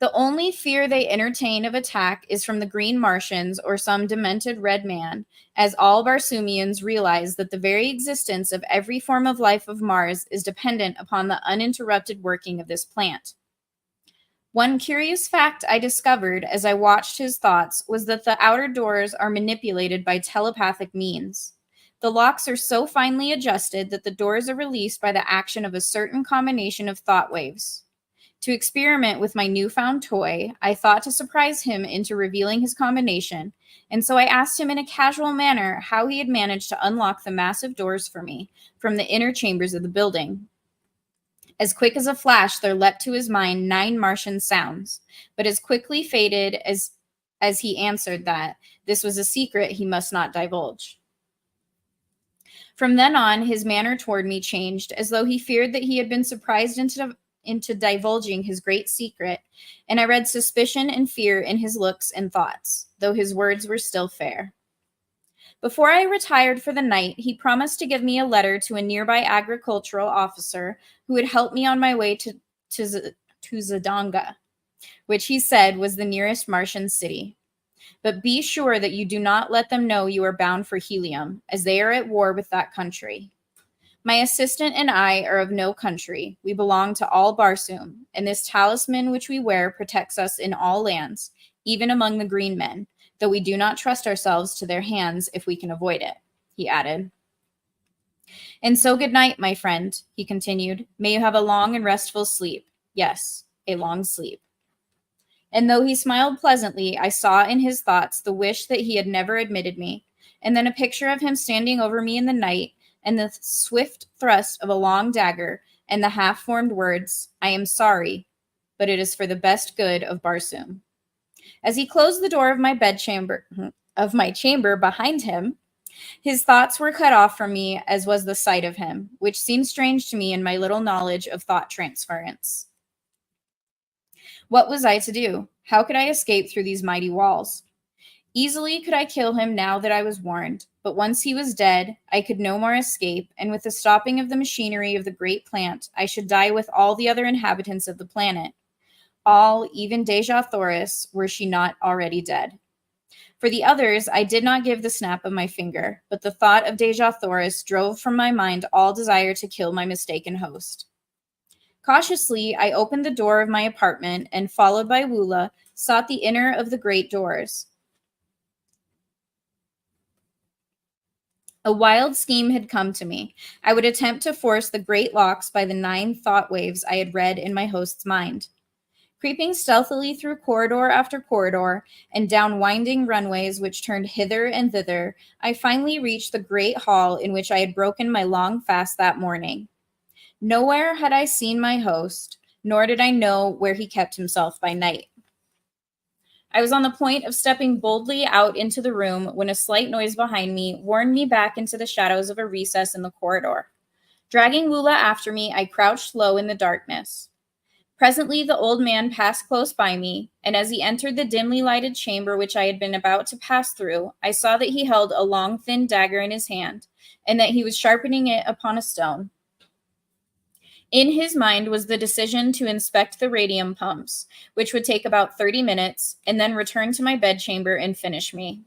The only fear they entertain of attack is from the Green Martians or some demented red man, as all Barsoomians realize that the very existence of every form of life of Mars is dependent upon the uninterrupted working of this plant. One curious fact I discovered as I watched his thoughts was that the outer doors are manipulated by telepathic means. The locks are so finely adjusted that the doors are released by the action of a certain combination of thought waves. To experiment with my newfound toy, I thought to surprise him into revealing his combination, and so I asked him in a casual manner how he had managed to unlock the massive doors for me from the inner chambers of the building. As quick as a flash, there leapt to his mind 9 Martian sounds, but as quickly faded as he answered that this was a secret he must not divulge. From then on, his manner toward me changed, as though he feared that he had been surprised into divulging his great secret, and I read suspicion and fear in his looks and thoughts, though his words were still fair. Before I retired for the night, he promised to give me a letter to a nearby agricultural officer who would help me on my way to Zidanga, which he said was the nearest Martian city. But be sure that you do not let them know you are bound for Helium, as they are at war with that country. My assistant and I are of no country. We belong to all Barsoom, and this talisman which we wear protects us in all lands, even among the green men, though we do not trust ourselves to their hands if we can avoid it, he added. And so good night, my friend, he continued. May you have a long and restful sleep. Yes, a long sleep. And though he smiled pleasantly, I saw in his thoughts the wish that he had never admitted me, and then a picture of him standing over me in the night, and the swift thrust of a long dagger, and the half-formed words, I am sorry, but it is for the best good of Barsoom. As he closed the door of my chamber behind him, his thoughts were cut off from me, as was the sight of him, which seemed strange to me in my little knowledge of thought transference. What was I to do? How could I escape through these mighty walls? Easily could I kill him now that I was warned, but once he was dead, I could no more escape, and with the stopping of the machinery of the great plant, I should die with all the other inhabitants of the planet. All, even Deja Thoris, were she not already dead. For the others, I did not give the snap of my finger, but the thought of Deja Thoris drove from my mind all desire to kill my mistaken host. Cautiously, I opened the door of my apartment and, followed by Woola, sought the inner of the great doors. A wild scheme had come to me. I would attempt to force the great locks by the 9 thought waves I had read in my host's mind. Creeping stealthily through corridor after corridor and down winding runways which turned hither and thither, I finally reached the great hall in which I had broken my long fast that morning. Nowhere had I seen my host, nor did I know where he kept himself by night. I was on the point of stepping boldly out into the room when a slight noise behind me warned me back into the shadows of a recess in the corridor. Dragging Woola after me, I crouched low in the darkness. Presently, the old man passed close by me, and as he entered the dimly lighted chamber which I had been about to pass through, I saw that he held a long, thin dagger in his hand, and that he was sharpening it upon a stone. In his mind was the decision to inspect the radium pumps, which would take about 30 minutes, and then return to my bedchamber and finish me.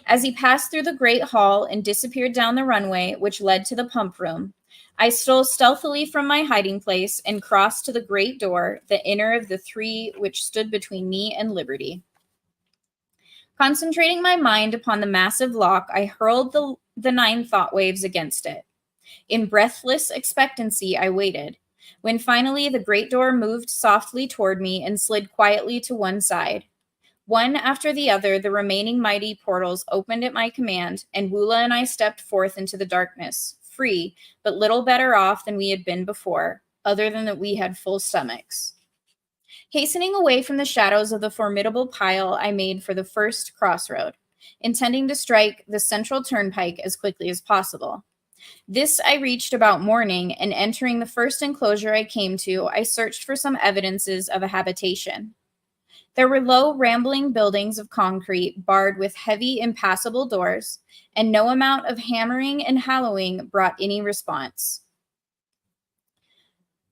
As he passed through the great hall and disappeared down the runway which led to the pump room, I stole stealthily from my hiding place and crossed to the great door, the inner of the 3 which stood between me and liberty. Concentrating my mind upon the massive lock, I hurled the 9 thought waves against it. In breathless expectancy, I waited. When finally the great door moved softly toward me and slid quietly to one side. One after the other, the remaining mighty portals opened at my command, and Woola and I stepped forth into the darkness, free, but little better off than we had been before, other than that we had full stomachs. Hastening away from the shadows of the formidable pile, I made for the first crossroad, intending to strike the central turnpike as quickly as possible. This I reached about morning, and entering the first enclosure I came to, I searched for some evidences of a habitation. There were low, rambling buildings of concrete barred with heavy, impassable doors, and no amount of hammering and hallowing brought any response.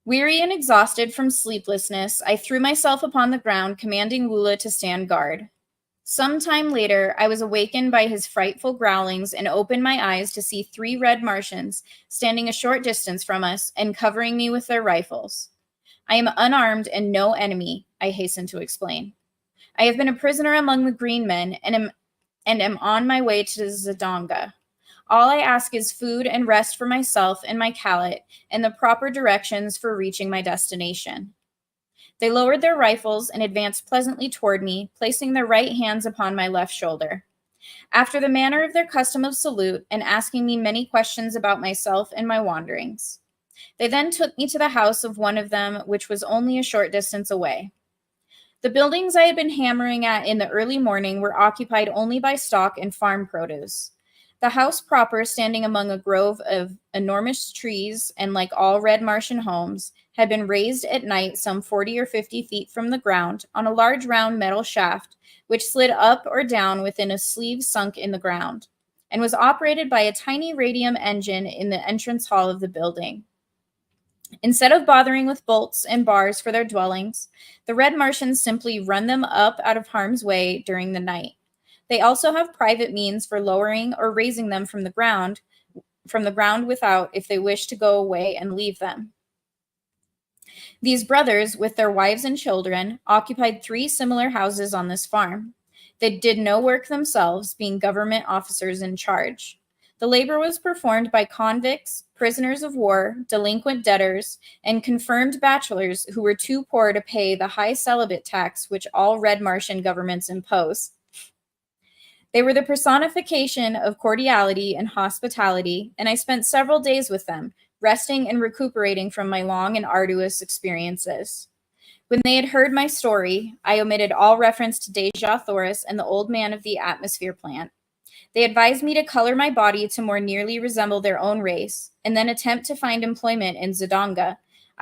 Weary and exhausted from sleeplessness, I threw myself upon the ground, commanding Woola to stand guard. Some time later, I was awakened by his frightful growlings and opened my eyes to see 3 red Martians standing a short distance from us and covering me with their rifles. I am unarmed and no enemy, I hastened to explain. I have been a prisoner among the green men and am on my way to Zidonga. All I ask is food and rest for myself and my Kalet and the proper directions for reaching my destination. They lowered their rifles and advanced pleasantly toward me, placing their right hands upon my left shoulder. After the manner of their custom of salute and asking me many questions about myself and my wanderings. They then took me to the house of one of them, which was only a short distance away. The buildings I had been hammering at in the early morning were occupied only by stock and farm produce. The house proper, standing among a grove of enormous trees and like all red Martian homes, had been raised at night some 40 or 50 feet from the ground on a large round metal shaft, which slid up or down within a sleeve sunk in the ground, and was operated by a tiny radium engine in the entrance hall of the building. Instead of bothering with bolts and bars for their dwellings, the red Martians simply run them up out of harm's way during the night. They also have private means for lowering or raising them from the ground without if they wish to go away and leave them. These brothers, with their wives and children, occupied 3 similar houses on this farm. They did no work themselves, being government officers in charge. The labor was performed by convicts, prisoners of war, delinquent debtors, and confirmed bachelors who were too poor to pay the high celibate tax which all red Martian governments impose. They were the personification of cordiality and hospitality, and I spent several days with them, resting and recuperating from my long and arduous experiences. When they had heard my story, I omitted all reference to Deja Thoris and the old man of the atmosphere plant. They advised me to color my body to more nearly resemble their own race, and then attempt to find employment in Zidonga,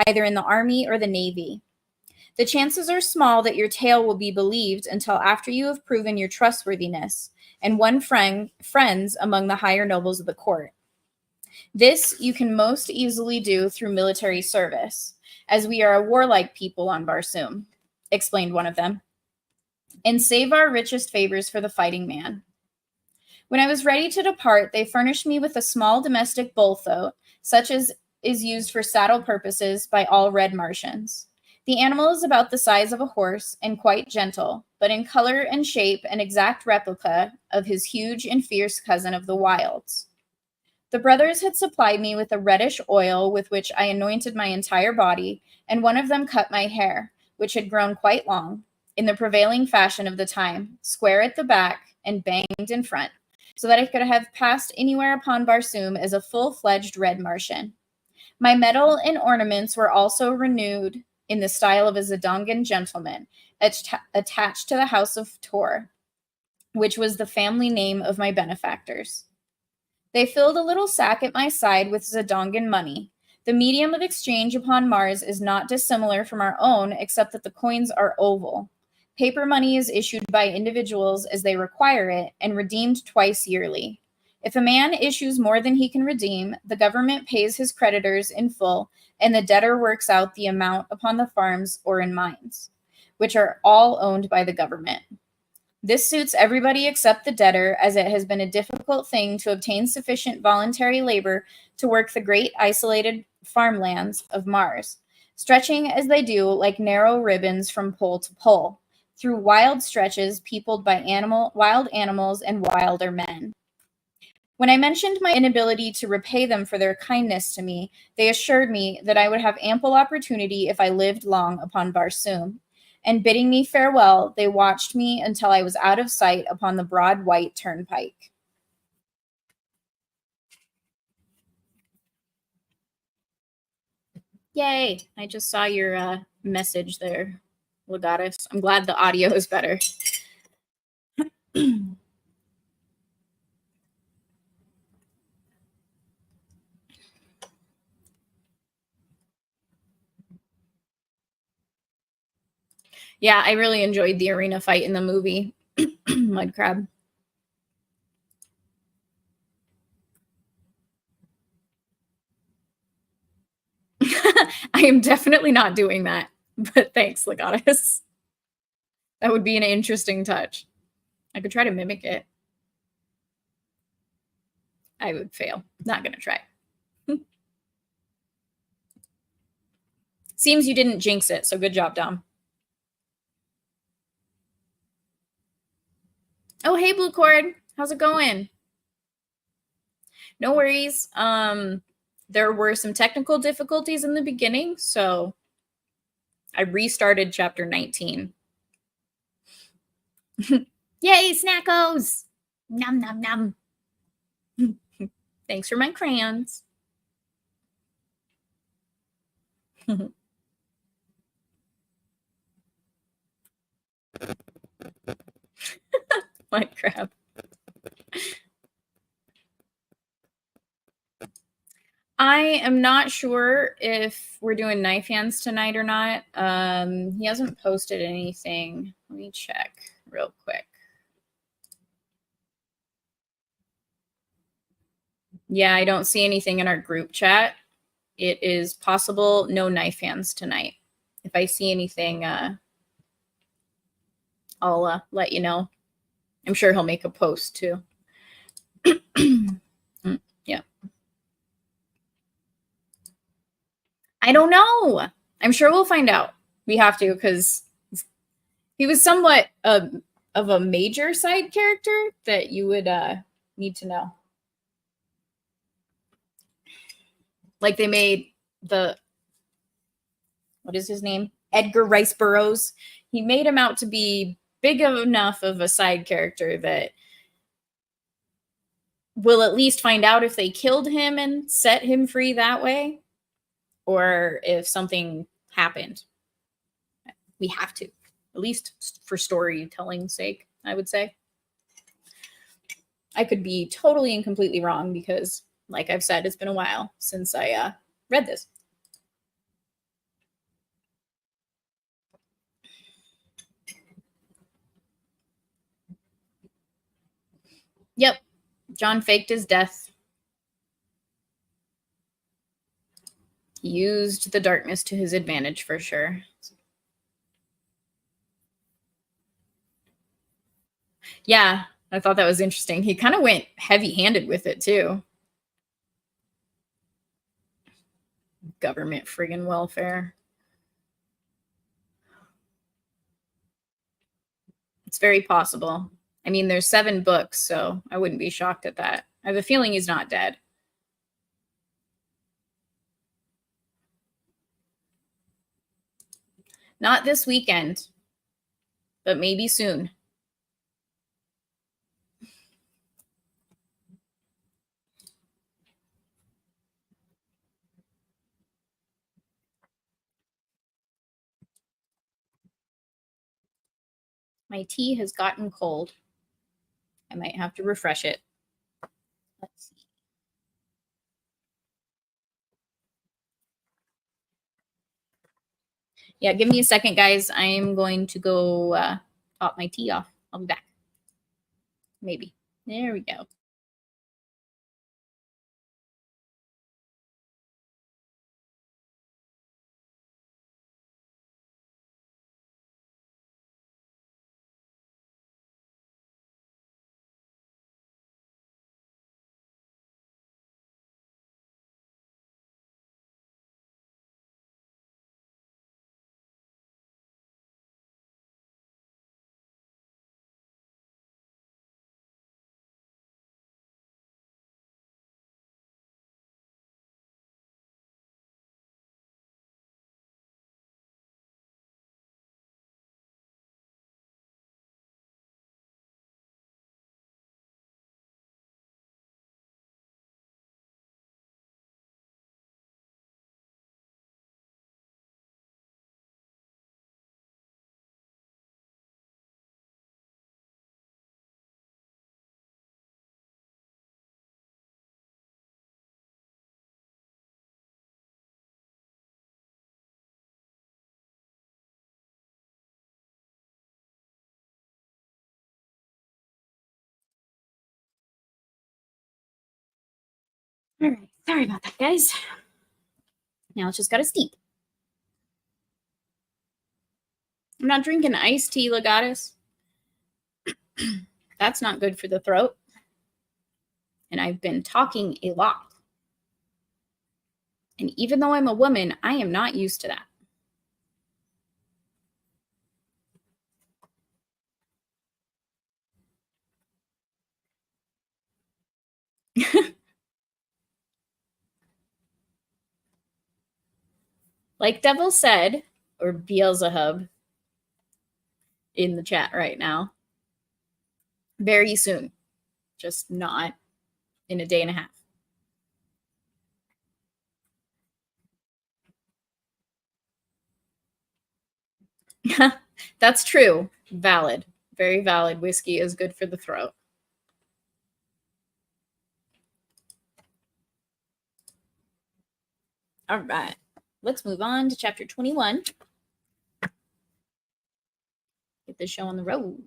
either in the army or the navy. The chances are small that your tale will be believed until after you have proven your trustworthiness and won friends among the higher nobles of the court. This you can most easily do through military service, as we are a warlike people on Barsoom, explained one of them, and save our richest favors for the fighting man. When I was ready to depart, they furnished me with a small domestic bullthoat, such as is used for saddle purposes by all red Martians. The animal is about the size of a horse and quite gentle, but in color and shape an exact replica of his huge and fierce cousin of the wilds. The brothers had supplied me with a reddish oil with which I anointed my entire body, and one of them cut my hair, which had grown quite long, in the prevailing fashion of the time, square at the back and banged in front, so that I could have passed anywhere upon Barsoom as a full-fledged red Martian. My medal and ornaments were also renewed in the style of a Zidongan gentleman, attached to the house of Tor, which was the family name of my benefactors. They filled a little sack at my side with Zidongan money. The medium of exchange upon Mars is not dissimilar from our own, except that the coins are oval. Paper money is issued by individuals as they require it and redeemed twice yearly. If a man issues more than he can redeem, the government pays his creditors in full, and the debtor works out the amount upon the farms or in mines, which are all owned by the government. This suits everybody except the debtor, as it has been a difficult thing to obtain sufficient voluntary labor to work the great isolated farmlands of Mars, stretching as they do like narrow ribbons from pole to pole, through wild stretches peopled by wild animals and wilder men. When I mentioned my inability to repay them for their kindness to me, they assured me that I would have ample opportunity if I lived long upon Barsoom. And bidding me farewell, they watched me until I was out of sight upon the broad white turnpike. Yay! I just saw your message there, Legatus. I'm glad the audio is better. Yeah, I really enjoyed the arena fight in the movie. Mud crab. I am definitely not doing that, but thanks, Legatus. That would be an interesting touch. I could try to mimic it. I would fail. Not gonna try. Seems you didn't jinx it, so good job, Dom. Oh, hey, Blue Cord. How's it going? No worries. There were some technical difficulties in the beginning, so I restarted chapter 19. Yay, snackos! Nom nom nom. Thanks for my crayons. My crap. I am not sure if we're doing knife hands tonight or not. He hasn't posted anything. Let me check real quick. Yeah, I don't see anything in our group chat. It is possible no knife hands tonight. If I see anything, I'll let you know. I'm sure he'll make a post too. Yeah. I don't know. I'm sure we'll find out. We have to because he was somewhat of a major side character that you would need to know. Like they made what is his name? Edgar Rice Burroughs. He made him out to be big enough of a side character that we'll at least find out if they killed him and set him free that way, or if something happened. We have to, at least for storytelling's sake, I would say. I could be totally and completely wrong because, like I've said, it's been a while since I read this. Yep, John faked his death. He used the darkness to his advantage for sure. Yeah, I thought that was interesting. He kind of went heavy-handed with it too. Government friggin' welfare. It's very possible. I mean, there's 7 books, so I wouldn't be shocked at that. I have a feeling he's not dead. Not this weekend, but maybe soon. My tea has gotten cold. I might have to refresh it. Let's see. Yeah, give me a second, guys. I am going to go top my tea off. I'll be back. Maybe. There we go. All right, sorry about that, guys. Now it's just got to steep. I'm not drinking iced tea, Legatus. That's not good for the throat. And I've been talking a lot. And even though I'm a woman, I am not used to that. Like Devil said, or Beelzebub in the chat right now, very soon. Just not in a day and a half. That's true. Valid. Very valid. Whiskey is good for the throat. All right. Let's move on to chapter 21. Get this show on the road.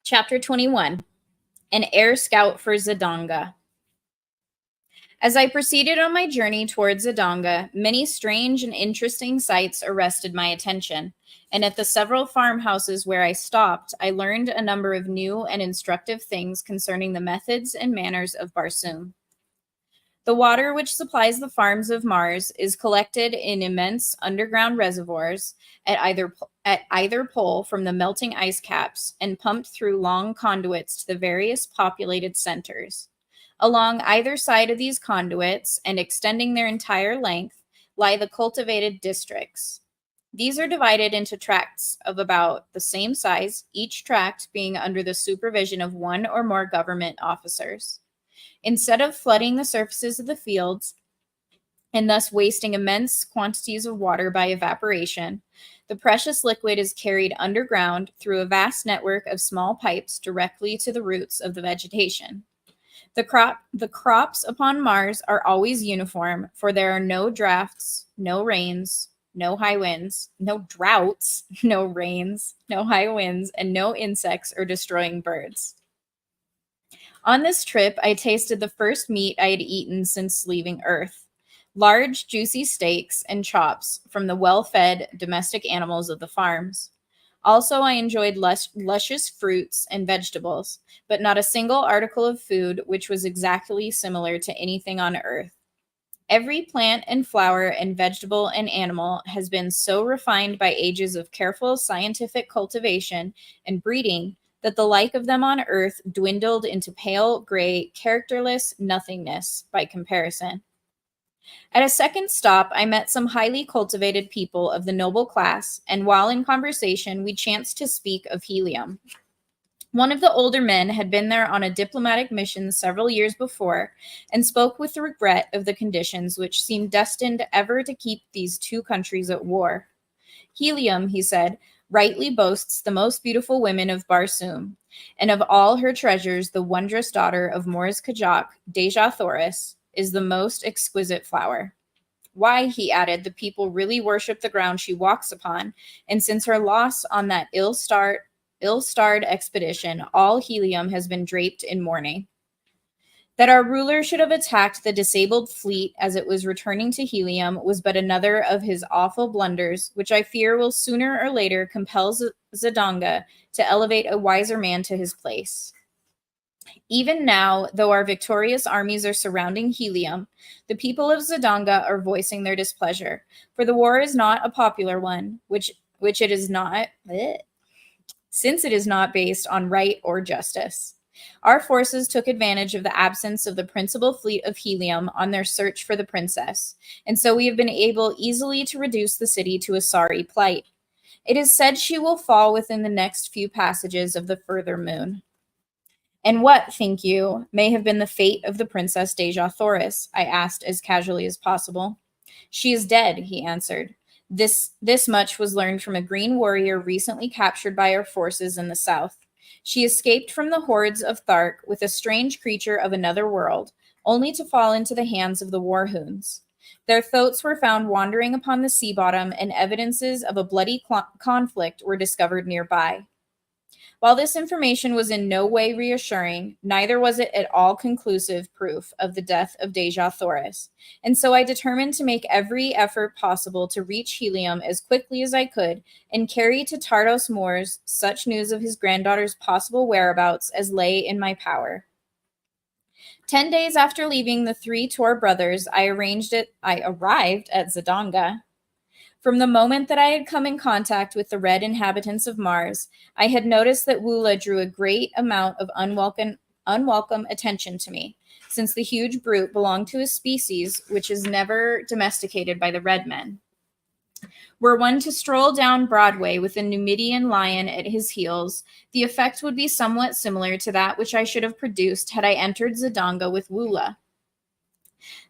Chapter 21. An Air Scout for Zidanga. As I proceeded on my journey towards Zidanga, many strange and interesting sights arrested my attention, and at the several farmhouses where I stopped, I learned a number of new and instructive things concerning the methods and manners of Barsoom. The water which supplies the farms of Mars is collected in immense underground reservoirs at either pole from the melting ice caps and pumped through long conduits to the various populated centers. Along either side of these conduits, and extending their entire length, lie the cultivated districts. These are divided into tracts of about the same size, each tract being under the supervision of one or more government officers. Instead of flooding the surfaces of the fields and thus wasting immense quantities of water by evaporation, the precious liquid is carried underground through a vast network of small pipes directly to the roots of the vegetation. The crops upon Mars are always uniform, for there are no drafts, no rains, no high winds, no droughts, no rains, no high winds, and no insects or destroying birds. On this trip, I tasted the first meat I had eaten since leaving Earth. Large, juicy steaks and chops from the well-fed domestic animals of the farms. Also, I enjoyed luscious fruits and vegetables, but not a single article of food which was exactly similar to anything on Earth. Every plant and flower and vegetable and animal has been so refined by ages of careful scientific cultivation and breeding that the like of them on Earth dwindled into pale, gray, characterless nothingness by comparison. At a second stop, I met some highly cultivated people of the noble class, and while in conversation, we chanced to speak of helium. One of the older men had been there on a diplomatic mission several years before and spoke with regret of the conditions which seemed destined ever to keep these two countries at war. Helium, he said, rightly boasts the most beautiful women of Barsoom, and of all her treasures, the wondrous daughter of Morris Kajak, Deja Thoris, is the most exquisite flower. Why, he added, the people really worship the ground she walks upon, and since her loss on that ill-starred expedition, all Helium has been draped in mourning. That our ruler should have attacked the disabled fleet as it was returning to Helium was but another of his awful blunders, which I fear will sooner or later compel Zidanga to elevate a wiser man to his place. Even now, though our victorious armies are surrounding Helium, the people of Zidanga are voicing their displeasure, for the war is not a popular one, which it is not, since it is not based on right or justice. Our forces took advantage of the absence of the principal fleet of Helium on their search for the princess, and so we have been able easily to reduce the city to a sorry plight. It is said she will fall within the next few passages of the further moon. And what, think you, may have been the fate of the Princess Deja Thoris? I asked as casually as possible. She is dead, he answered. This much was learned from a green warrior recently captured by our forces in the south. She escaped from the hordes of Thark with a strange creature of another world, only to fall into the hands of the Warhoons. Their thoats were found wandering upon the sea bottom, and evidences of a bloody conflict were discovered nearby. While this information was in no way reassuring, neither was it at all conclusive proof of the death of Deja Thoris, and so I determined to make every effort possible to reach Helium as quickly as I could and carry to Tardos Moors such news of his granddaughter's possible whereabouts as lay in my power. 10 days after leaving the three Tor brothers, I arrived at Zidanga. From the moment that I had come in contact with the red inhabitants of Mars, I had noticed that Woola drew a great amount of unwelcome attention to me, since the huge brute belonged to a species which is never domesticated by the red men. Were one to stroll down Broadway with a Numidian lion at his heels, the effect would be somewhat similar to that which I should have produced had I entered Zidanga with Woola.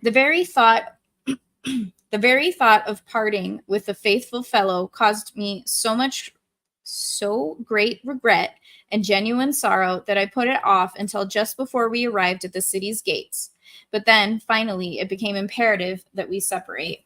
The very thought of parting with the faithful fellow caused me so great regret and genuine sorrow that I put it off until just before we arrived at the city's gates. But then, finally, it became imperative that we separate.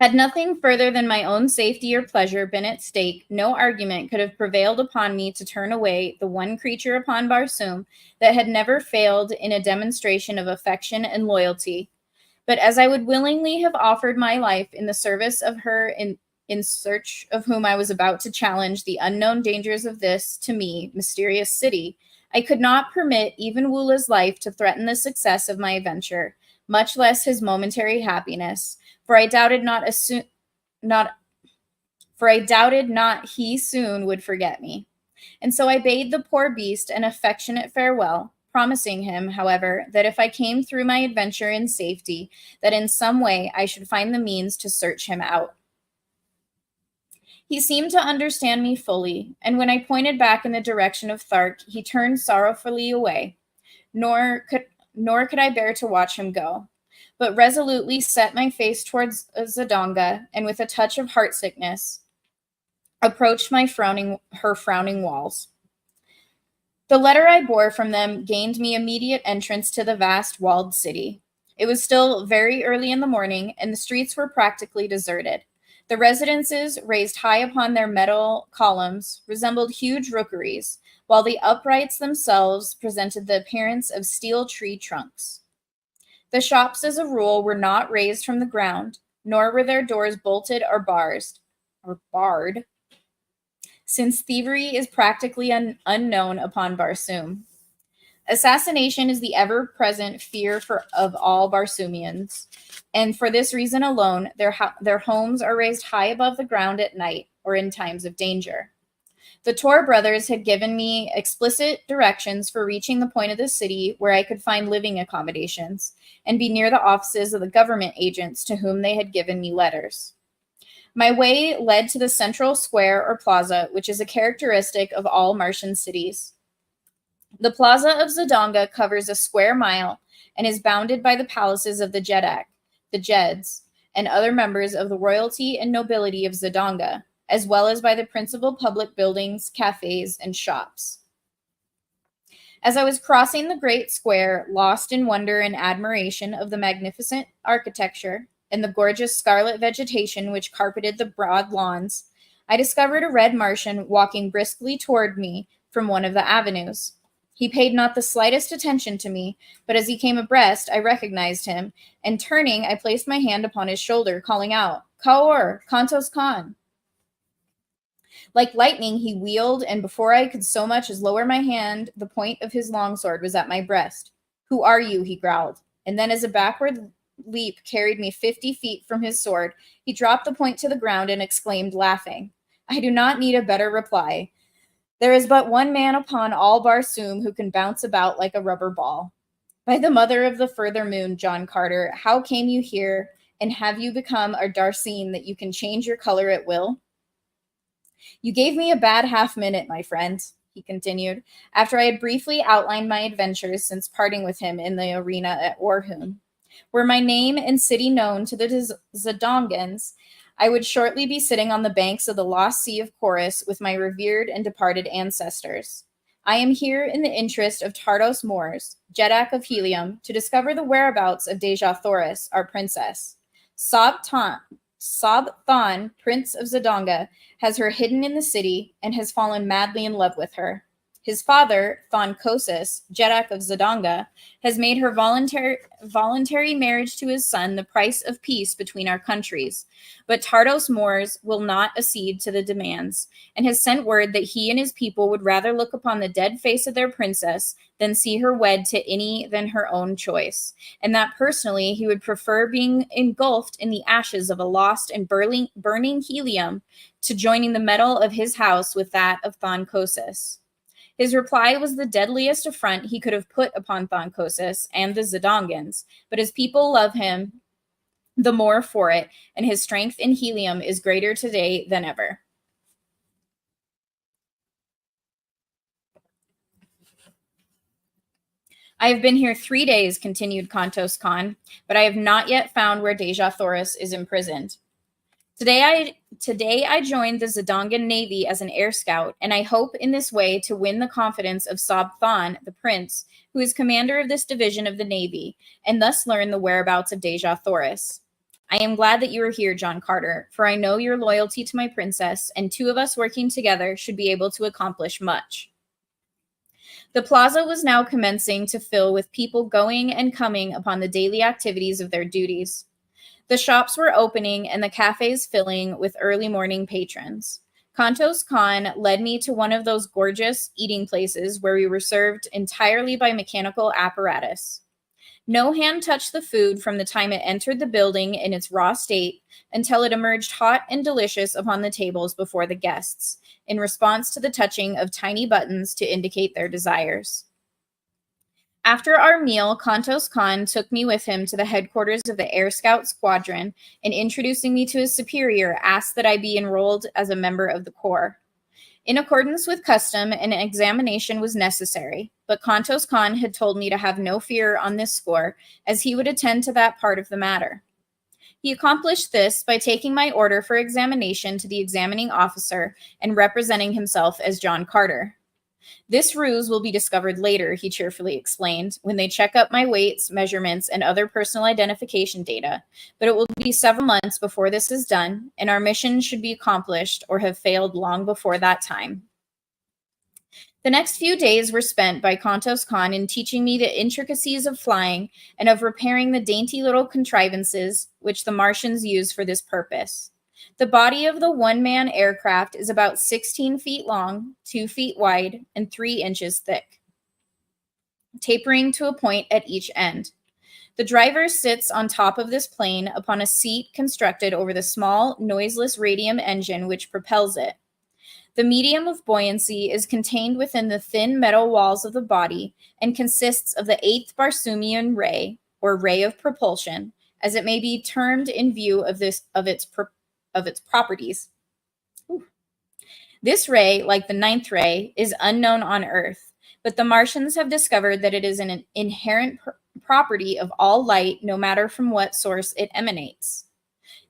Had nothing further than my own safety or pleasure been at stake, no argument could have prevailed upon me to turn away the one creature upon Barsoom that had never failed in a demonstration of affection and loyalty. But as I would willingly have offered my life in the service of her in search of whom I was about to challenge the unknown dangers of this, to me, mysterious city, I could not permit even Woola's life to threaten the success of my adventure, much less his momentary happiness. For I doubted not he soon would forget me. And so I bade the poor beast an affectionate farewell, promising him, however, that if I came through my adventure in safety, that in some way I should find the means to search him out. He seemed to understand me fully, and when I pointed back in the direction of Thark, he turned sorrowfully away, nor could I bear to watch him go, but resolutely set my face towards Zidanga, and with a touch of heartsickness, approached her frowning walls. The letter I bore from them gained me immediate entrance to the vast walled city. It was still very early in the morning, and the streets were practically deserted. The residences, raised high upon their metal columns, resembled huge rookeries, while the uprights themselves presented the appearance of steel tree trunks. The shops, as a rule, were not raised from the ground, nor were their doors bolted or barred, since thievery is practically unknown upon Barsoom. Assassination is the ever-present fear of all Barsoomians, and for this reason alone, their homes are raised high above the ground at night or in times of danger. The Tor brothers had given me explicit directions for reaching the point of the city where I could find living accommodations and be near the offices of the government agents to whom they had given me letters. My way led to the central square or plaza, which is a characteristic of all Martian cities. The plaza of Zidanga covers a square mile and is bounded by the palaces of the Jedak, the Jeds, and other members of the royalty and nobility of Zidanga, as well as by the principal public buildings, cafes, and shops. As I was crossing the great square, lost in wonder and admiration of the magnificent architecture and the gorgeous scarlet vegetation which carpeted the broad lawns, I discovered a red Martian walking briskly toward me from one of the avenues. He paid not the slightest attention to me, but as he came abreast, I recognized him, and turning, I placed my hand upon his shoulder, calling out, "Kaor, Kantos Khan." Like lightning, he wheeled, and before I could so much as lower my hand, the point of his longsword was at my breast. "Who are you?" he growled. And then as a backward leap carried me 50 feet from his sword, he dropped the point to the ground and exclaimed, laughing, "I do not need a better reply. There is but one man upon all Barsoom who can bounce about like a rubber ball. By the mother of the further moon, John Carter, how came you here, and have you become a Darseen that you can change your color at will?" "You gave me a bad half-minute, my friend," he continued, after I had briefly outlined my adventures since parting with him in the arena at Orhun. Were my name and city known to the Zidongans, I would shortly be sitting on the banks of the lost sea of Chorus with my revered and departed ancestors. I am here in the interest of Tardos Mors, Jedak of Helium, to discover the whereabouts of Deja Thoris, our princess. Sob-Thon, Prince of Zidonga, has her hidden in the city and has fallen madly in love with her. His father, Thon Kosis, Jedak of Zidonga, has made her voluntary marriage to his son the price of peace between our countries. But Tardos Mors will not accede to the demands, and has sent word that he and his people would rather look upon the dead face of their princess than see her wed to any than her own choice, and that personally he would prefer being engulfed in the ashes of a lost and burning helium to joining the metal of his house with that of Thon Kosis. His reply was the deadliest affront he could have put upon Thonkosis and the Zidongans, but his people love him the more for it, and his strength in helium is greater today than ever. I have been here 3 days, continued Kantos Khan, but I have not yet found where Deja Thoris is imprisoned. Today I joined the Zidongan Navy as an air scout, and I hope in this way to win the confidence of Sob-Thon, the prince, who is commander of this division of the Navy, and thus learn the whereabouts of Deja Thoris. I am glad that you are here, John Carter, for I know your loyalty to my princess, and two of us working together should be able to accomplish much. The plaza was now commencing to fill with people going and coming upon the daily activities of their duties. The shops were opening and the cafes filling with early morning patrons. Kantos Khan led me to one of those gorgeous eating places where we were served entirely by mechanical apparatus. No hand touched the food from the time it entered the building in its raw state until it emerged hot and delicious upon the tables before the guests, in response to the touching of tiny buttons to indicate their desires. After our meal, Kantos Khan took me with him to the headquarters of the Air Scout Squadron and, introducing me to his superior, asked that I be enrolled as a member of the Corps. In accordance with custom, an examination was necessary, but Kantos Khan had told me to have no fear on this score, as he would attend to that part of the matter. He accomplished this by taking my order for examination to the examining officer and representing himself as John Carter. This ruse will be discovered later, he cheerfully explained, when they check up my weights, measurements, and other personal identification data, but it will be several months before this is done, and our mission should be accomplished or have failed long before that time. The next few days were spent by Kantos Khan in teaching me the intricacies of flying and of repairing the dainty little contrivances which the Martians use for this purpose. The body of the one-man aircraft is about 16 feet long, 2 feet wide, and 3 inches thick, tapering to a point at each end. The driver sits on top of this plane upon a seat constructed over the small, noiseless radium engine which propels it. The medium of buoyancy is contained within the thin metal walls of the body and consists of the 8th Barsoomian ray, or ray of propulsion, as it may be termed in view of its properties. Ooh. This ray, like the 9th ray, is unknown on Earth, but the Martians have discovered that it is an inherent property of all light, no matter from what source it emanates.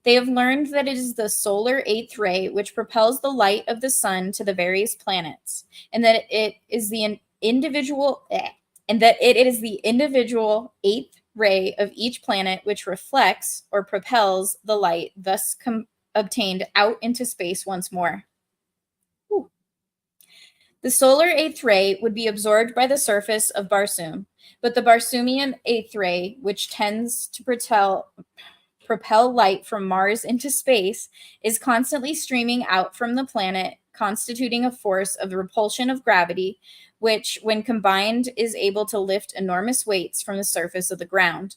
They have learned that it is the solar 8th ray which propels the light of the sun to the various planets, and that it is the individual 8th ray of each planet which reflects or propels the light, thus obtained out into space once more. Ooh. The solar 8th ray would be absorbed by the surface of Barsoom, but the Barsoomian 8th ray, which tends to propel light from Mars into space, is constantly streaming out from the planet, constituting a force of the repulsion of gravity, which, when combined, is able to lift enormous weights from the surface of the ground.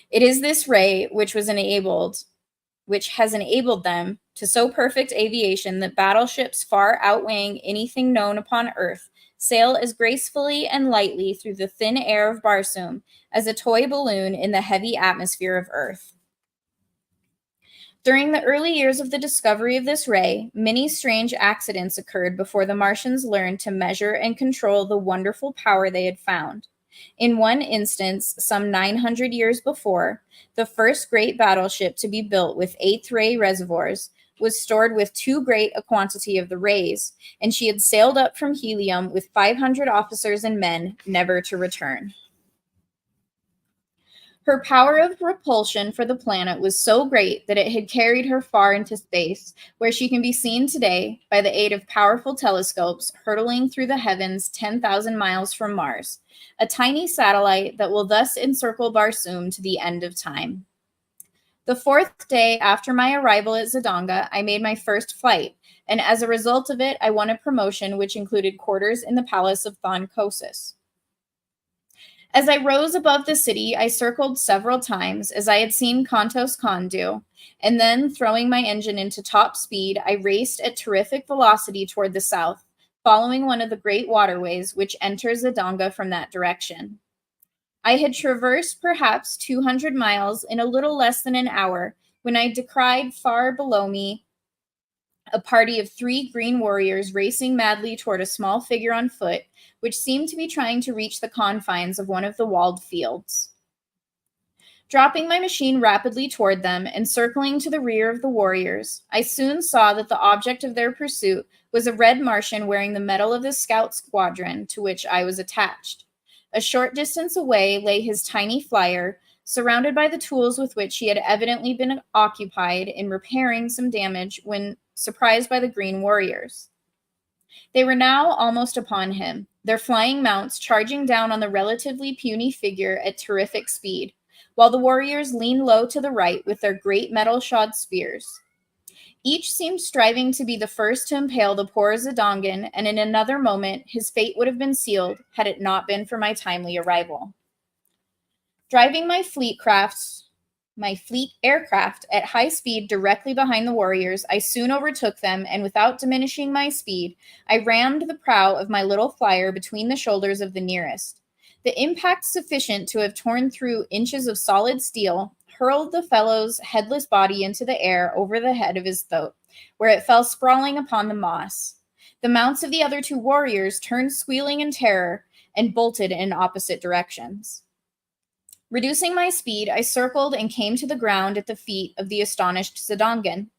It is this ray which has enabled them to so perfect aviation that battleships far outweighing anything known upon Earth sail as gracefully and lightly through the thin air of Barsoom as a toy balloon in the heavy atmosphere of Earth. During the early years of the discovery of this ray, many strange accidents occurred before the Martians learned to measure and control the wonderful power they had found. In one instance, some 900 years before, the first great battleship to be built with eighth ray reservoirs was stored with too great a quantity of the rays, and she had sailed up from Helium with 500 officers and men, never to return. Her power of repulsion for the planet was so great that it had carried her far into space, where she can be seen today by the aid of powerful telescopes hurtling through the heavens 10,000 miles from Mars, a tiny satellite that will thus encircle Barsoom to the end of time. The fourth day after my arrival at Zidanga, I made my first flight, and as a result of it, I won a promotion which included quarters in the palace of Thonkosis. As I rose above the city, I circled several times, as I had seen Kontos Khan do, and then, throwing my engine into top speed, I raced at terrific velocity toward the south, following one of the great waterways which enters Zidanga from that direction. I had traversed perhaps 200 miles in a little less than an hour when I descried far below me a party of 3 green warriors racing madly toward a small figure on foot, which seemed to be trying to reach the confines of one of the walled fields. Dropping my machine rapidly toward them and circling to the rear of the warriors, I soon saw that the object of their pursuit was a red Martian wearing the medal of the scout squadron to which I was attached. A short distance away lay his tiny flyer, surrounded by the tools with which he had evidently been occupied in repairing some damage when surprised by the green warriors. They were now almost upon him, their flying mounts charging down on the relatively puny figure at terrific speed, while the warriors leaned low to the right with their great metal-shod spears. Each seemed striving to be the first to impale the poor Zidangan, and in another moment his fate would have been sealed had it not been for my timely arrival. Driving my fleet aircraft at high speed directly behind the warriors, I soon overtook them, and without diminishing my speed, I rammed the prow of my little flyer between the shoulders of the nearest. The impact sufficient to have torn through inches of solid steel hurled the fellow's headless body into the air over the head of his throat, where it fell sprawling upon the moss. The mounts of the other 2 warriors turned squealing in terror and bolted in opposite directions. Reducing my speed, I circled and came to the ground at the feet of the astonished Zidangan.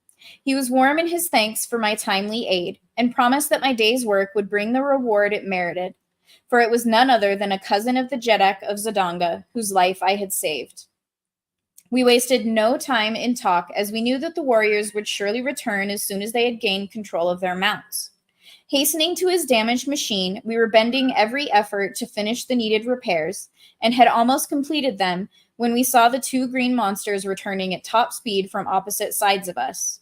He was warm in his thanks for my timely aid, and promised that my day's work would bring the reward it merited, for it was none other than a cousin of the Jeddak of Zidanga, whose life I had saved. We wasted no time in talk, as we knew that the warriors would surely return as soon as they had gained control of their mounts. Hastening to his damaged machine, we were bending every effort to finish the needed repairs, and had almost completed them when we saw the 2 green monsters returning at top speed from opposite sides of us.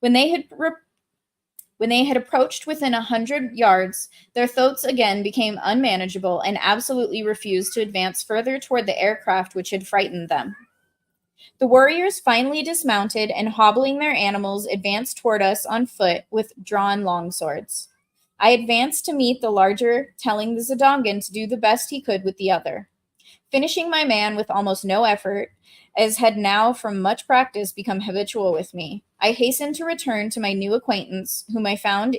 When they had approached within 100 yards, their throats again became unmanageable and absolutely refused to advance further toward the aircraft which had frightened them. The warriors finally dismounted and, hobbling their animals, advanced toward us on foot with drawn longswords. I advanced to meet the larger, telling the Zidangan to do the best he could with the other. Finishing my man with almost no effort, as had now from much practice become habitual with me, I hastened to return to my new acquaintance, whom I found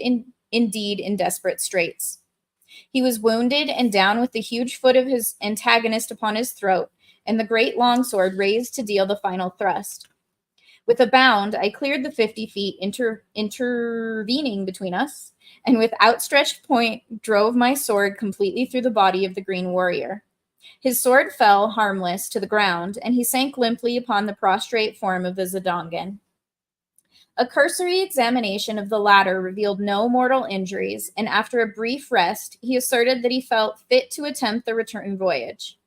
indeed in desperate straits. He was wounded and down with the huge foot of his antagonist upon his throat, and the great longsword raised to deal the final thrust. With a bound, I cleared the 50 feet intervening between us, and with outstretched point drove my sword completely through the body of the green warrior. His sword fell harmless to the ground, and he sank limply upon the prostrate form of the Zidangan. A cursory examination of the latter revealed no mortal injuries, and after a brief rest, he asserted that he felt fit to attempt the return voyage.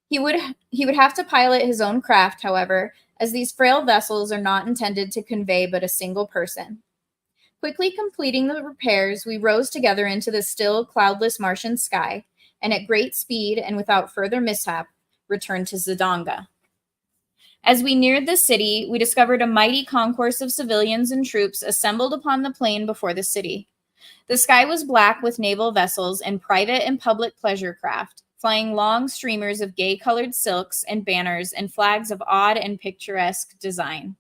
He would have to pilot his own craft, however, as these frail vessels are not intended to convey but a single person. Quickly completing the repairs, we rose together into the still, cloudless Martian sky, and at great speed and without further mishap, returned to Zidanga. As we neared the city, we discovered a mighty concourse of civilians and troops assembled upon the plain before the city. The sky was black with naval vessels and private and public pleasure craft, flying long streamers of gay-colored silks and banners and flags of odd and picturesque design.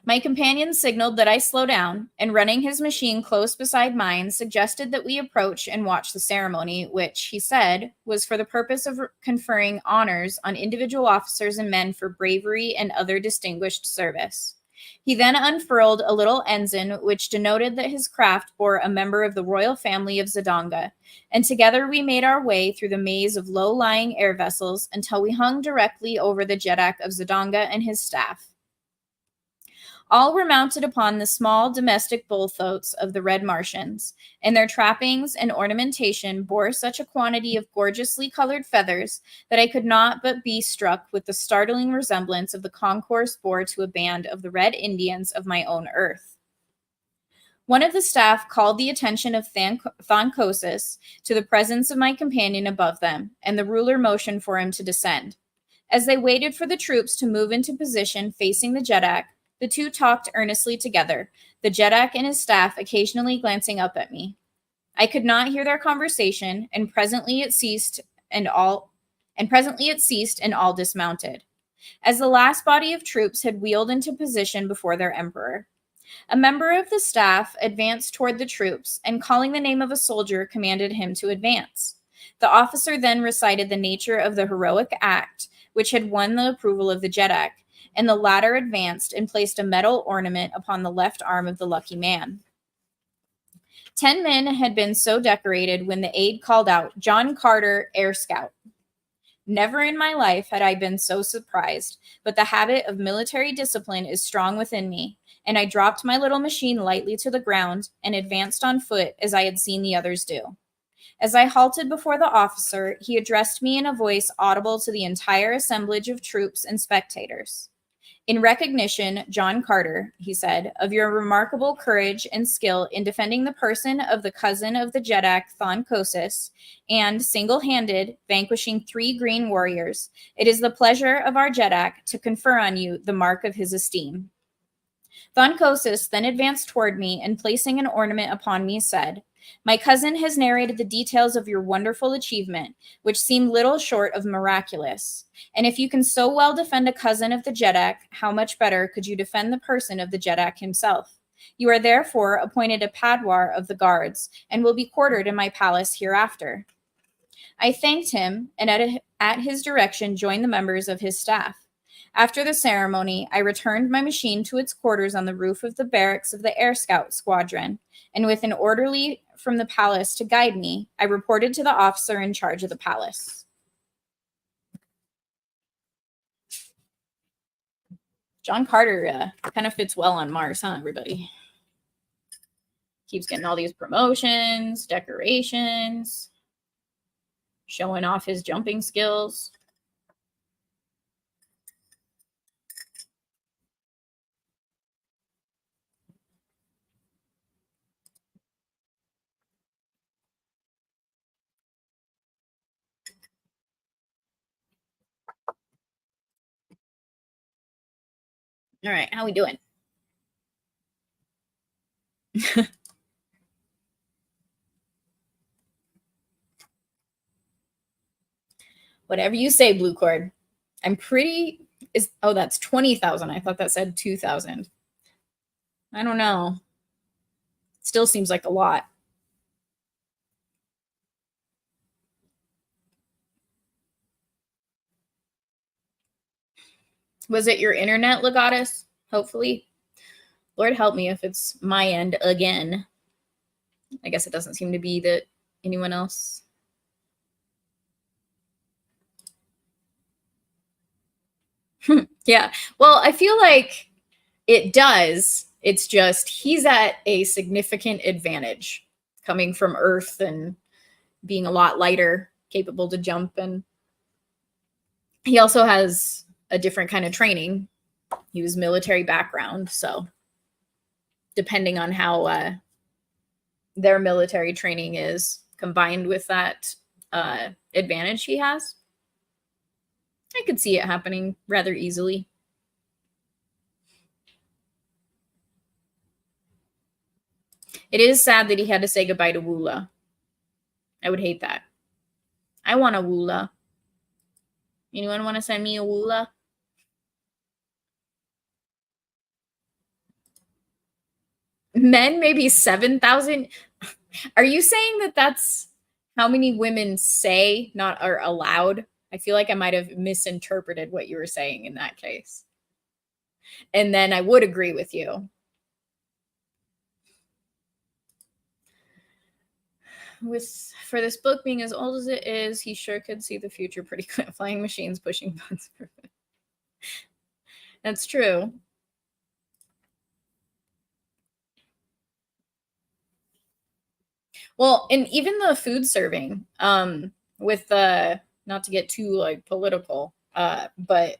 My companion signaled that I slow down, and running his machine close beside mine, suggested that we approach and watch the ceremony, which, he said, was for the purpose of conferring honors on individual officers and men for bravery and other distinguished service. He then unfurled a little ensign, which denoted that his craft bore a member of the royal family of Zidanga, and together we made our way through the maze of low-lying air vessels until we hung directly over the Jeddak of Zidanga and his staff. All were mounted upon the small domestic bullthroats of the Red Martians, and their trappings and ornamentation bore such a quantity of gorgeously colored feathers that I could not but be struck with the startling resemblance of the concourse bore to a band of the Red Indians of my own earth. One of the staff called the attention of Thoncosis to the presence of my companion above them, and the ruler motioned for him to descend. As they waited for the troops to move into position facing the Jeddak, the two talked earnestly together, the Jeddak and his staff occasionally glancing up at me. I could not hear their conversation, and presently it ceased, and all dismounted, as the last body of troops had wheeled into position before their emperor. A member of the staff advanced toward the troops, and calling the name of a soldier, commanded him to advance. The officer then recited the nature of the heroic act, which had won the approval of the Jeddak, and the latter advanced and placed a metal ornament upon the left arm of the lucky man. 10 men had been so decorated when the aide called out, "John Carter, Air Scout." Never in my life had I been so surprised, but the habit of military discipline is strong within me, and I dropped my little machine lightly to the ground and advanced on foot as I had seen the others do. As I halted before the officer, he addressed me in a voice audible to the entire assemblage of troops and spectators. "In recognition, John Carter," he said, "of your remarkable courage and skill in defending the person of the cousin of the Jeddak, Thoncosis, and, single-handed, vanquishing 3 green warriors, it is the pleasure of our Jeddak to confer on you the mark of his esteem." Thoncosis then advanced toward me and, placing an ornament upon me, said, "My cousin has narrated the details of your wonderful achievement, which seem little short of miraculous. And if you can so well defend a cousin of the Jeddak, how much better could you defend the person of the Jeddak himself? You are therefore appointed a padwar of the guards, and will be quartered in my palace hereafter." I thanked him, and at his direction joined the members of his staff. After the ceremony, I returned my machine to its quarters on the roof of the barracks of the Air Scout Squadron, and with an orderly from the palace to guide me, I reported to the officer in charge of the palace. John Carter kind of fits well on Mars, huh, everybody? Keeps getting all these promotions, decorations, showing off his jumping skills. All right, how we doing? Whatever you say, Blue Cord. I'm pretty that's 20,000. I thought that said 2,000. I don't know. Still seems like a lot. Was it your internet, Legatus? Hopefully. Lord help me if it's my end again. I guess it doesn't seem to be that anyone else. Yeah. Well, I feel like it does. It's just he's at a significant advantage coming from Earth and being a lot lighter, capable to jump. And he also has a different kind of training. He was military background. So depending on how their military training is combined with that advantage he has, I could see it happening rather easily. It is sad that he had to say goodbye to Woola. I would hate that. I want a Woola. Anyone want to send me a Woola? Men maybe 7,000. Are you saying that that's how many women say not are allowed? I feel like I might have misinterpreted what you were saying in that case. And then I would agree with you. For this book being as old as it is, he sure could see the future pretty quick. Flying machines pushing buttons. That's true. Well, and even the food serving, with the, not to get too like political, but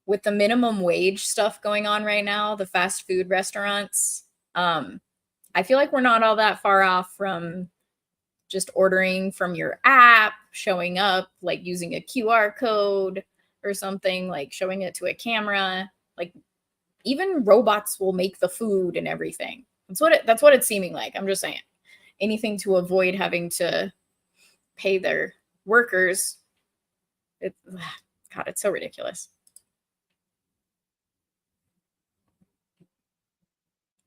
with the minimum wage stuff going on right now, the fast food restaurants, I feel like we're not all that far off from just ordering from your app, showing up, like using a QR code or something, like showing it to a camera. Like even robots will make the food and everything. That's what it's seeming like. I'm just saying. Anything to avoid having to pay their workers. God, it's so ridiculous.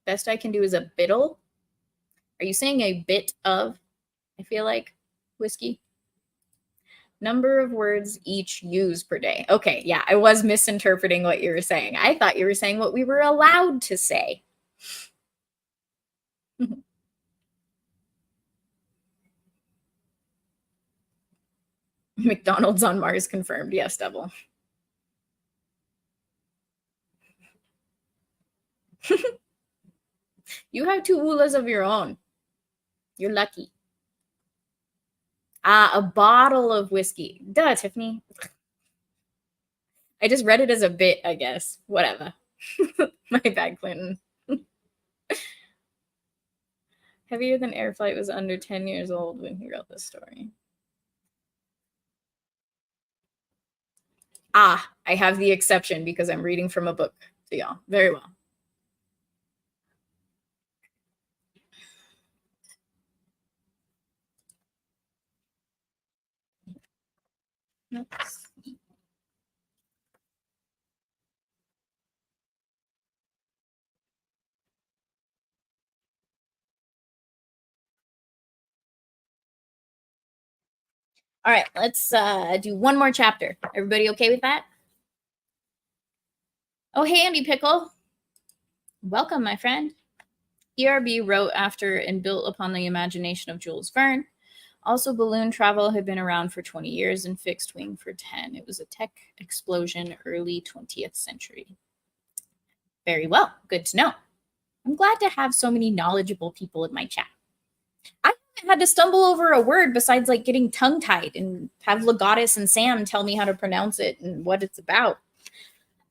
Best I can do is a bittle. Are you saying a bit of? I feel like whiskey. Number of words each use per day. Okay, yeah, I was misinterpreting what you were saying. I thought you were saying what we were allowed to say. McDonald's on Mars confirmed. Yes, Devil. You have 2 oolas of your own. You're lucky. A bottle of whiskey. Duh, Tiffany. I just read it as a bit, I guess. Whatever. My bad, Clinton. Heavier Than Air Flight was under 10 years old when he wrote this story. I have the exception because I'm reading from a book to y'all. Very well. Oops. All right, let's do one more chapter. Everybody okay with that? Oh, hey, Andy Pickle. Welcome, my friend. ERB wrote after and built upon the imagination of Jules Verne. Also, balloon travel had been around for 20 years and fixed wing for 10. It was a tech explosion early 20th century. Very well. Good to know. I'm glad to have so many knowledgeable people in my chat. I haven't had to stumble over a word besides like getting tongue-tied and have Legatus and Sam tell me how to pronounce it and what it's about.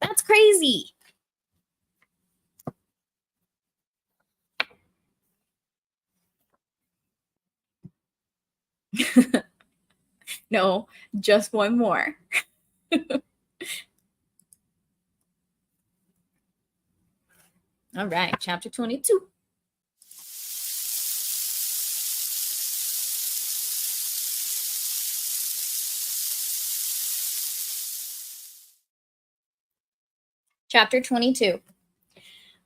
That's crazy. No, just one more. All right, chapter 22. Chapter 22.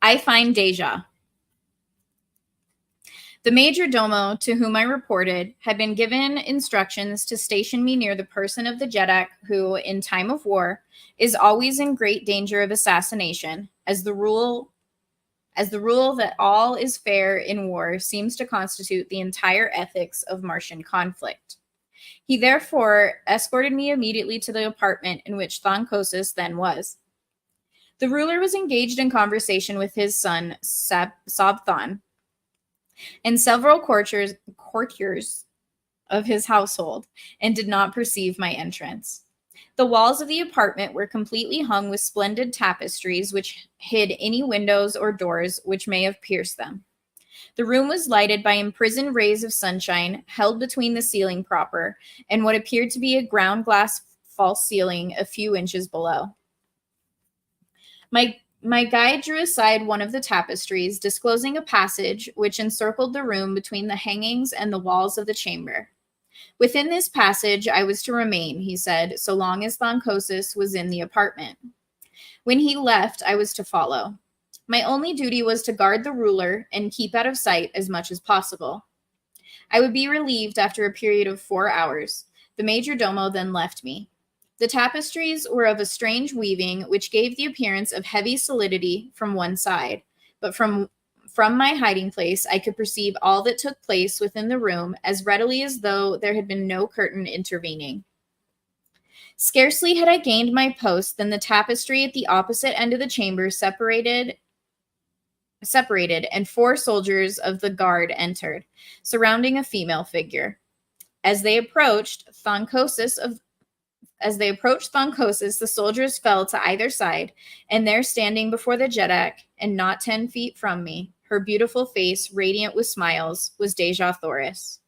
I find Deja. The major domo, to whom I reported, had been given instructions to station me near the person of the Jeddak who, in time of war, is always in great danger of assassination, as the rule that all is fair in war seems to constitute the entire ethics of Martian conflict. He therefore escorted me immediately to the apartment in which Thonkosis then was. The ruler was engaged in conversation with his son, Sabthon, and several courtiers of his household, and did not perceive my entrance. The walls of the apartment were completely hung with splendid tapestries which hid any windows or doors which may have pierced them. The room was lighted by imprisoned rays of sunshine held between the ceiling proper and what appeared to be a ground glass false ceiling a few inches below. My guide drew aside one of the tapestries, disclosing a passage which encircled the room between the hangings and the walls of the chamber. Within this passage I was to remain, he said, so long as Thonkosis was in the apartment. When he left, I was to follow. My only duty was to guard the ruler and keep out of sight as much as possible. I would be relieved after a period of 4 hours. The major domo then left me. The tapestries were of a strange weaving which gave the appearance of heavy solidity from one side, but from my hiding place I could perceive all that took place within the room as readily as though there had been no curtain intervening. Scarcely had I gained my post than the tapestry at the opposite end of the chamber separated, and 4 soldiers of the guard entered, surrounding a female figure. As they approached Thoncosis, the soldiers fell to either side, and there standing before the Jeddak, and not 10 feet from me, her beautiful face radiant with smiles, was Dejah Thoris.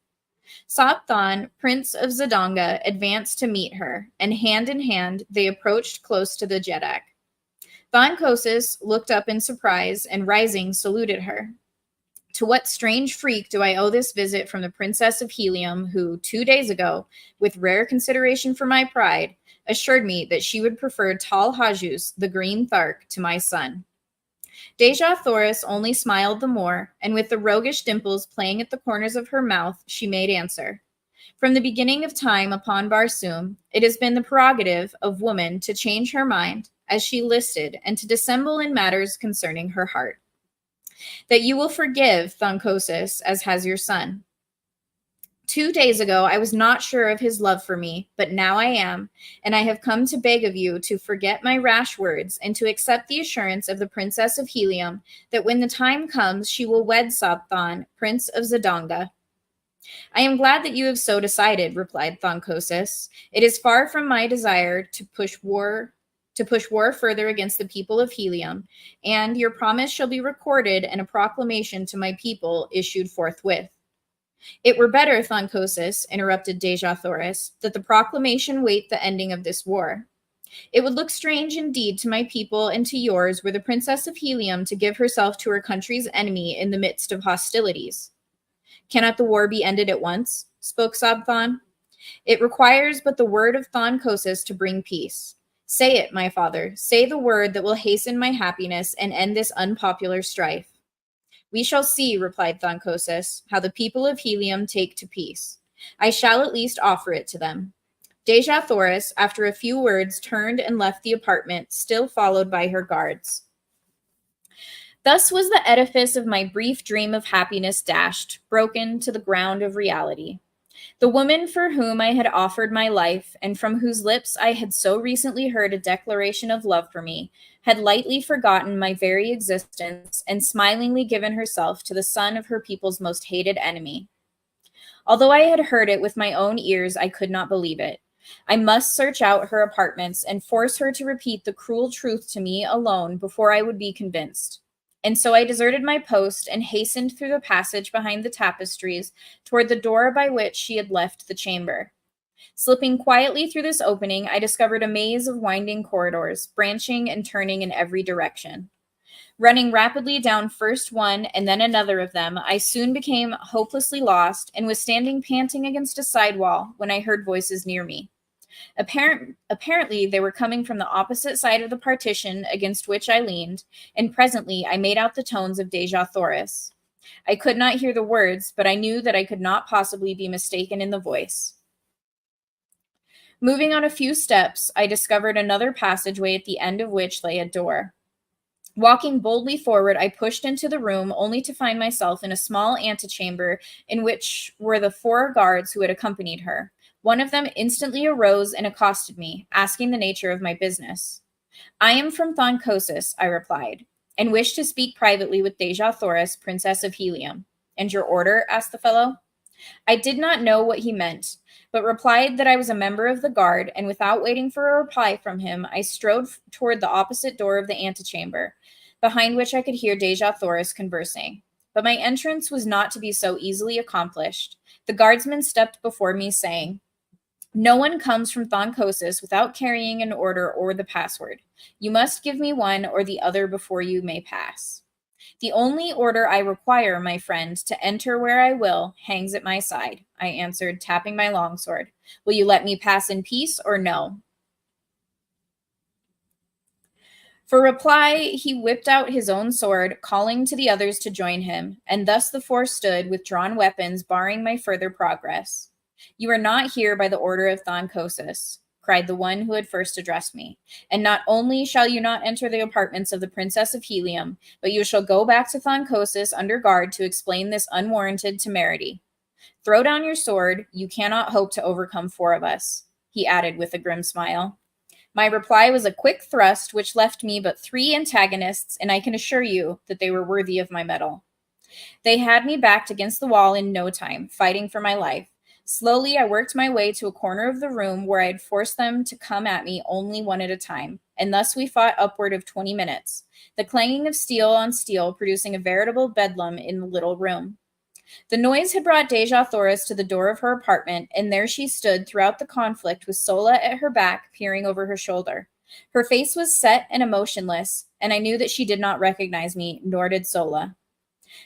Sabthan, Prince of Zidanga, advanced to meet her, and hand in hand they approached close to the Jeddak. Thoncosis looked up in surprise, and rising saluted her. To what strange freak do I owe this visit from the Princess of Helium, who, 2 days ago, with rare consideration for my pride, assured me that she would prefer Tal Hajus, the green Thark, to my son? Dejah Thoris only smiled the more, and with the roguish dimples playing at the corners of her mouth, she made answer. From the beginning of time upon Barsoom, it has been the prerogative of woman to change her mind, as she listed, and to dissemble in matters concerning her heart. That you will forgive Thoncosis, as has your son. 2 days ago, I was not sure of his love for me, but now I am, and I have come to beg of you to forget my rash words and to accept the assurance of the Princess of Helium that when the time comes, she will wed Sabthan, Prince of Zidanga. I am glad that you have so decided, replied Thoncosis. It is far from my desire to push war further against the people of Helium, and your promise shall be recorded and a proclamation to my people issued forthwith. It were better, Thoncosis, interrupted Dejah Thoris, that the proclamation wait the ending of this war. It would look strange indeed to my people and to yours were the Princess of Helium to give herself to her country's enemy in the midst of hostilities. Cannot the war be ended at once? Spoke Sabthan. It requires but the word of Thoncosis to bring peace. Say it, my father. Say the word that will hasten my happiness and end this unpopular strife. We shall see, replied Thoncosis, how the people of Helium take to peace. I shall at least offer it to them. Dejah Thoris, after a few words, turned and left the apartment, still followed by her guards. Thus was the edifice of my brief dream of happiness dashed, broken to the ground of reality. The woman for whom I had offered my life, and from whose lips I had so recently heard a declaration of love for me, had lightly forgotten my very existence and smilingly given herself to the son of her people's most hated enemy. Although I had heard it with my own ears, I could not believe it. I must search out her apartments and force her to repeat the cruel truth to me alone before I would be convinced. And so I deserted my post and hastened through the passage behind the tapestries toward the door by which she had left the chamber. Slipping quietly through this opening, I discovered a maze of winding corridors, branching and turning in every direction. Running rapidly down first one and then another of them, I soon became hopelessly lost and was standing panting against a side wall when I heard voices near me. Apparently, they were coming from the opposite side of the partition against which I leaned, and presently I made out the tones of Dejah Thoris. I could not hear the words, but I knew that I could not possibly be mistaken in the voice. Moving on a few steps, I discovered another passageway at the end of which lay a door. Walking boldly forward, I pushed into the room only to find myself in a small antechamber in which were the 4 guards who had accompanied her. One of them instantly arose and accosted me, asking the nature of my business. I am from Thoncosis, I replied, and wish to speak privately with Dejah Thoris, Princess of Helium. And your order? Asked the fellow. I did not know what he meant, but replied that I was a member of the guard, and without waiting for a reply from him, I strode toward the opposite door of the antechamber, behind which I could hear Dejah Thoris conversing. But my entrance was not to be so easily accomplished. The guardsman stepped before me, saying, No one comes from Thoncosis without carrying an order or the password. You must give me one or the other before you may pass. The only order I require, my friend, to enter where I will, hangs at my side, I answered, tapping my longsword. Will you let me pass in peace or no? For reply, he whipped out his own sword, calling to the others to join him, and thus the four stood with drawn weapons, barring my further progress. You are not here by the order of Thoncosis, cried the one who had first addressed me, and not only shall you not enter the apartments of the Princess of Helium, but you shall go back to Thoncosis under guard to explain this unwarranted temerity. Throw down your sword, you cannot hope to overcome four of us, he added with a grim smile. My reply was a quick thrust, which left me but 3 antagonists, and I can assure you that they were worthy of my mettle. They had me backed against the wall in no time, fighting for my life. Slowly, I worked my way to a corner of the room where I had forced them to come at me only one at a time, and thus we fought upward of 20 minutes, the clanging of steel on steel producing a veritable bedlam in the little room. The noise had brought Deja Thoris to the door of her apartment, and there she stood throughout the conflict with Sola at her back, peering over her shoulder. Her face was set and emotionless, and I knew that she did not recognize me, nor did Sola.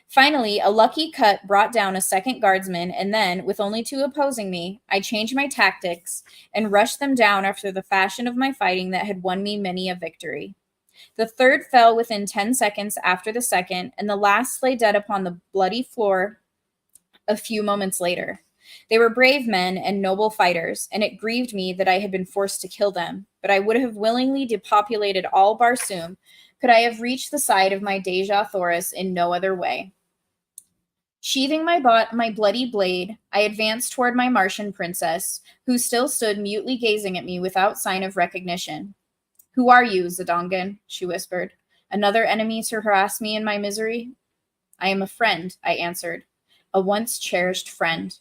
Finally, a lucky cut brought down a second guardsman, and then, with only 2 opposing me, I changed my tactics and rushed them down after the fashion of my fighting that had won me many a victory. The third fell within 10 seconds after the second, and the last lay dead upon the bloody floor a few moments later. They were brave men and noble fighters, and it grieved me that I had been forced to kill them, but I would have willingly depopulated all Barsoom could I have reached the side of my Deja Thoris in no other way. Sheathing my bloody blade, I advanced toward my Martian princess, who still stood mutely gazing at me without sign of recognition. Who are you, Zidongan? She whispered. Another enemy to harass me in my misery? I am a friend, I answered. A once cherished friend.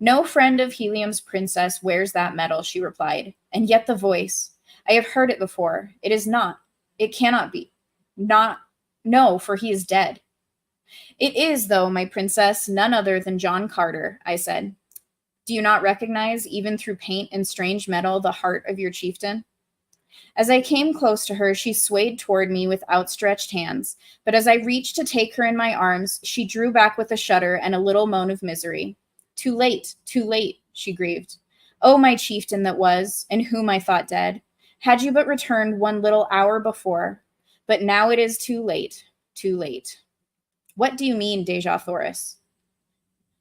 No friend of Helium's princess wears that medal, she replied. And yet the voice. I have heard it before. It is not. It cannot be. No, for he is dead. It is, though, my princess, none other than John Carter, I said. Do you not recognize, even through paint and strange metal, the heart of your chieftain? As I came close to her, she swayed toward me with outstretched hands, but as I reached to take her in my arms, she drew back with a shudder and a little moan of misery. Too late, she grieved. Oh, my chieftain that was, and whom I thought dead, had you but returned 1 little hour before, but now it is too late. What do you mean, Deja Thoris?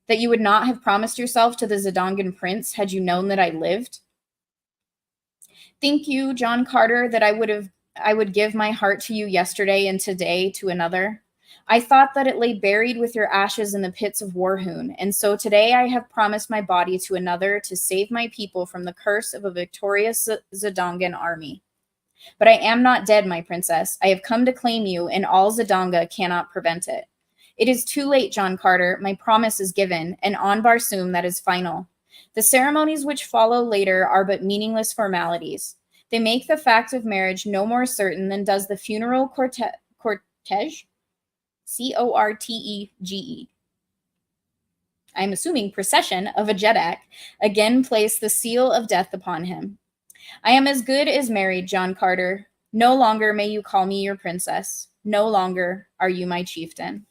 That you would not have promised yourself to the Zidongan prince had you known that I lived? Think you, John Carter, that I would give my heart to you yesterday and today to another? I thought that it lay buried with your ashes in the pits of Warhoon, and so today I have promised my body to another to save my people from the curse of a victorious Zidongan army. But I am not dead, my princess. I have come to claim you, and all Zidonga cannot prevent it. It is too late, John Carter. My promise is given, and on Barsoom that is final. The ceremonies which follow later are but meaningless formalities. They make the fact of marriage no more certain than does the funeral cortege? Cortege. I'm assuming procession of a Jedak again place the seal of death upon him. I am as good as married, John Carter. No longer may you call me your princess. No longer are you my chieftain.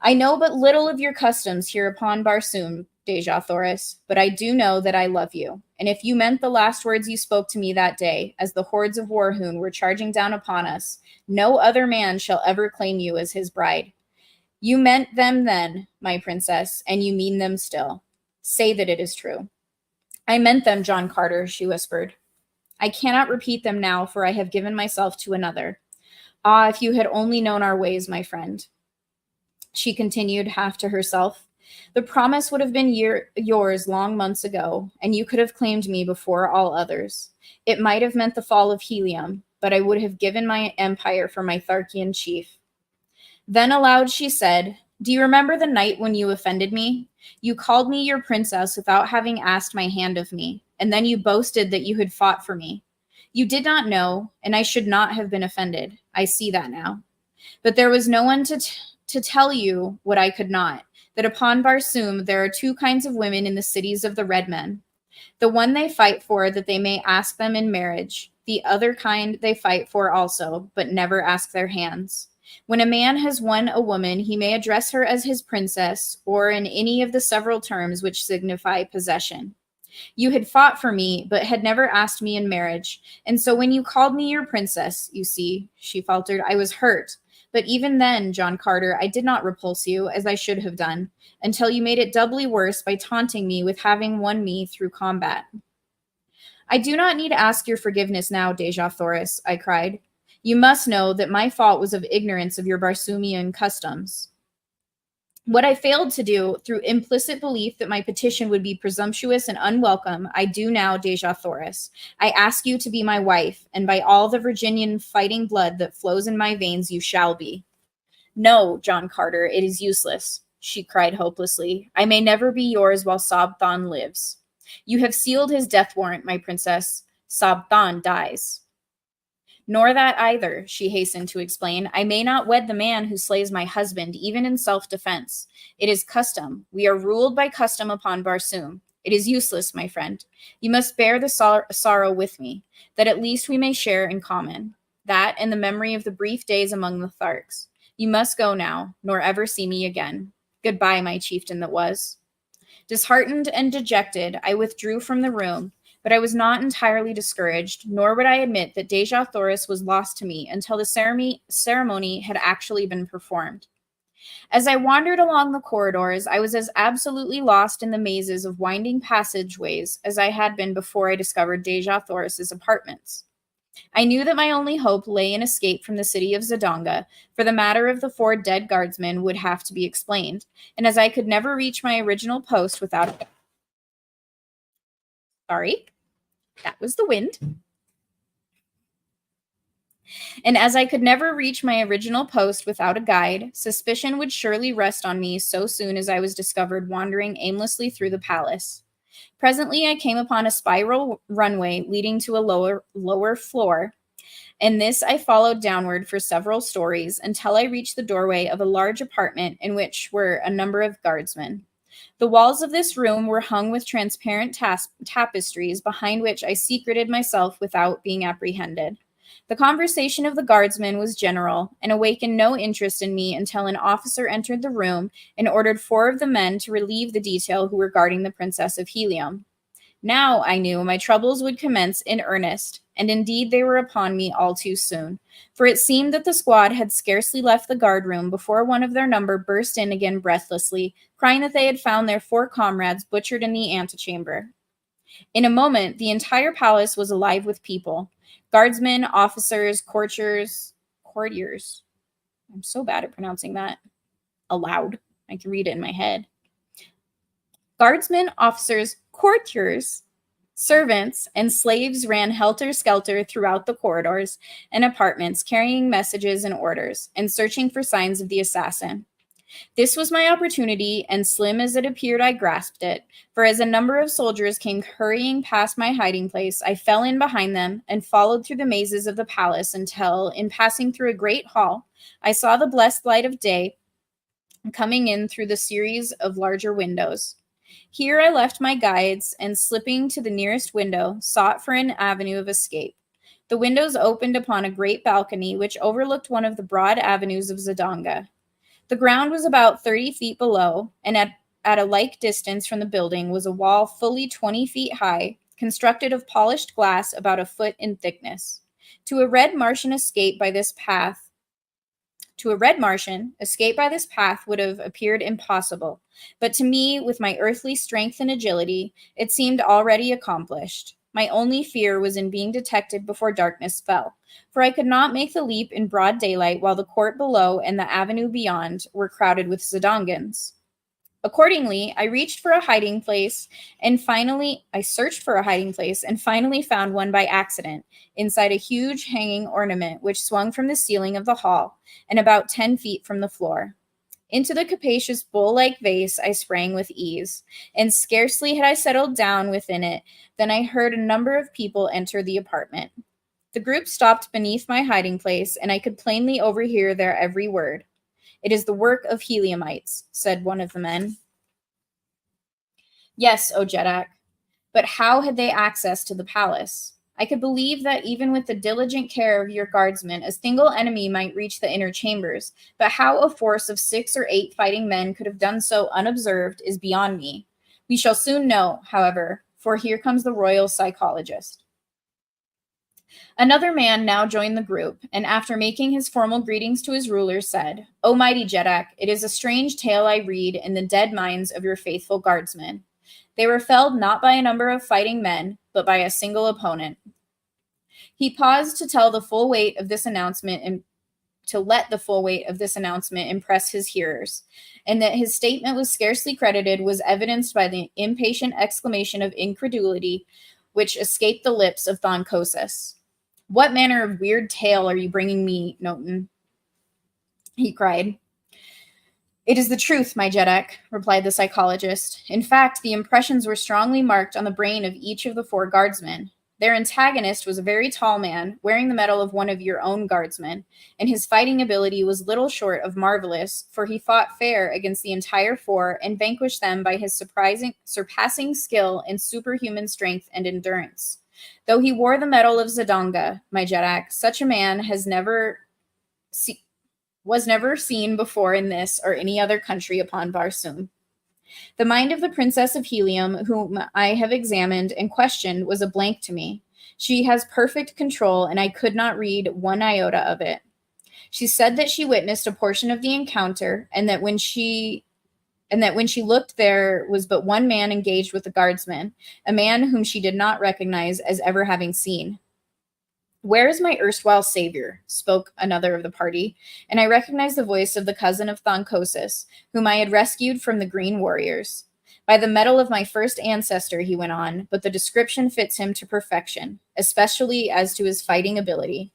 I know but little of your customs here upon Barsoom, Deja Thoris, but I do know that I love you. And if you meant the last words you spoke to me that day, as the hordes of Warhoon were charging down upon us, no other man shall ever claim you as his bride. You meant them then, my princess, and you mean them still. Say that it is true. I meant them, John Carter, she whispered. I cannot repeat them now, for I have given myself to another. Ah, if you had only known our ways, my friend. She continued, half to herself. The promise would have been yours long months ago, and you could have claimed me before all others. It might have meant the fall of Helium, but I would have given my empire for my Tharkian chief. Then aloud she said, Do you remember the night when you offended me? You called me your princess without having asked my hand of me, and then you boasted that you had fought for me. You did not know, and I should not have been offended. I see that now. But there was no one to tell you what I could not, that upon Barsoom there are 2 kinds of women in the cities of the red men. The one they fight for that they may ask them in marriage. The other kind they fight for also, but never ask their hands. When a man has won a woman, he may address her as his princess, or in any of the several terms which signify possession. You had fought for me, but had never asked me in marriage. And so when you called me your princess, you see, she faltered, I was hurt. But even then, John Carter, I did not repulse you, as I should have done, until you made it doubly worse by taunting me with having won me through combat. I do not need to ask your forgiveness now, Deja Thoris, I cried. You must know that my fault was of ignorance of your Barsoomian customs. What I failed to do, through implicit belief that my petition would be presumptuous and unwelcome, I do now, Deja Thoris. I ask you to be my wife, and by all the Virginian fighting blood that flows in my veins, you shall be. No, John Carter, it is useless, she cried hopelessly. I may never be yours while Sabthon lives. You have sealed his death warrant, my princess. Sabthon dies. Nor that either, she hastened to explain. I may not wed the man who slays my husband, even in self-defense. It is custom. We are ruled by custom upon Barsoom. It is useless, my friend. You must bear the sorrow with me, that at least we may share in common. That and the memory of the brief days among the Tharks. You must go now, nor ever see me again. Goodbye, my chieftain that was. Disheartened and dejected, I withdrew from the room, but I was not entirely discouraged, nor would I admit that Deja Thoris was lost to me until the ceremony had actually been performed. As I wandered along the corridors, I was as absolutely lost in the mazes of winding passageways as I had been before I discovered Deja Thoris's apartments. I knew that my only hope lay in escape from the city of Zodonga, for the matter of the 4 dead guardsmen would have to be explained, and as I could never reach my original post without... Sorry. That was the wind. And as I could never reach my original post without a guide, suspicion would surely rest on me so soon as I was discovered wandering aimlessly through the palace. Presently, I came upon a spiral runway leading to a lower floor, and this I followed downward for several stories until I reached the doorway of a large apartment in which were a number of guardsmen. The walls of this room were hung with transparent tapestries, behind which I secreted myself without being apprehended. The conversation of the guardsmen was general, and awakened no interest in me until an officer entered the room and ordered 4 of the men to relieve the detail who were guarding the Princess of Helium. Now, I knew, my troubles would commence in earnest, and indeed they were upon me all too soon, for it seemed that the squad had scarcely left the guard-room before one of their number burst in again breathlessly, crying that they had found their 4 comrades butchered in the antechamber. In a moment, the entire palace was alive with people. Guardsmen, officers, courtiers. I'm so bad at pronouncing that aloud. I can read it in my head. Guardsmen, officers, courtiers, servants, and slaves ran helter-skelter throughout the corridors and apartments, carrying messages and orders, and searching for signs of the assassin. This was my opportunity, and slim as it appeared, I grasped it, for as a number of soldiers came hurrying past my hiding place, I fell in behind them and followed through the mazes of the palace until, in passing through a great hall, I saw the blessed light of day coming in through the series of larger windows. Here I left my guides and, slipping to the nearest window, sought for an avenue of escape. The windows opened upon a great balcony which overlooked one of the broad avenues of Zodonga. The ground was about 30 feet below, and at a like distance from the building was a wall fully 20 feet high, constructed of polished glass about a foot in thickness. To a red Martian, escape by this path would have appeared impossible, but to me, with my earthly strength and agility, it seemed already accomplished. My only fear was in being detected before darkness fell, for I could not make the leap in broad daylight while the court below and the avenue beyond were crowded with Zodongans. Accordingly, I searched for a hiding place and finally found one by accident inside a huge hanging ornament which swung from the ceiling of the hall and about 10 feet from the floor. Into the capacious bowl-like vase I sprang with ease, and scarcely had I settled down within it than I heard a number of people enter the apartment. The group stopped beneath my hiding place, and I could plainly overhear their every word. "It is the work of Heliumites," said one of the men. "Yes, O Jeddak, but how had they access to the palace? I could believe that even with the diligent care of your guardsmen, a single enemy might reach the inner chambers, but how a force of 6 or 8 fighting men could have done so unobserved is beyond me. We shall soon know, however, for here comes the royal psychologist. Another man now joined the group, and after making his formal greetings to his ruler, said, O mighty Jeddak, it is a strange tale I read in the dead minds of your faithful guardsmen. They were felled not by a number of fighting men, but by a single opponent. He paused to tell the full weight of this announcement and to let the full weight of this announcement impress his hearers, and that his statement was scarcely credited was evidenced by the impatient exclamation of incredulity which escaped the lips of Thoncosis. What manner of weird tale are you bringing me, Noten? He cried. It is the truth, my Jeddak, replied the psychologist. In fact, the impressions were strongly marked on the brain of each of the 4 guardsmen. Their antagonist was a very tall man, wearing the medal of one of your own guardsmen, and his fighting ability was little short of marvelous, for he fought fair against the entire 4 and vanquished them by his surpassing skill and superhuman strength and endurance. Though he wore the medal of Zedonga, my Jeddak, such a man was never seen before in this or any other country upon Barsoom. The mind of the Princess of Helium, whom I have examined and questioned, was a blank to me. She has perfect control, and I could not read one iota of it. She said that she witnessed a portion of the encounter, and that when she looked, there was but one man engaged with the guardsman, a man whom she did not recognize as ever having seen. Where is my erstwhile savior? Spoke another of the party, and I recognized the voice of the cousin of Thoncosis, whom I had rescued from the green warriors. By the mettle of my first ancestor, he went on, but the description fits him to perfection, especially as to his fighting ability.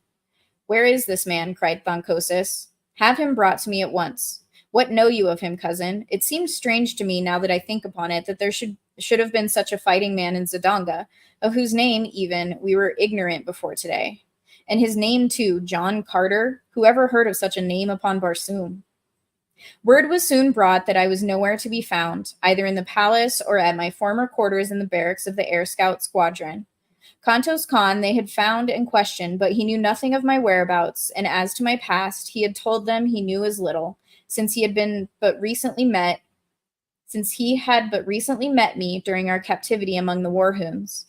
Where is this man? Cried Thoncosis. Have him brought to me at once. What know you of him, cousin? It seems strange to me, now that I think upon it, that there should have been such a fighting man in Zedonga, of whose name, even, we were ignorant before today. And his name, too, John Carter? Who ever heard of such a name upon Barsoom? Word was soon brought that I was nowhere to be found, either in the palace or at my former quarters in the barracks of the Air Scout Squadron. Kantos Khan they had found and questioned, but he knew nothing of my whereabouts, and as to my past, he had told them he knew as little, since he had but recently met me during our captivity among the Warhoons.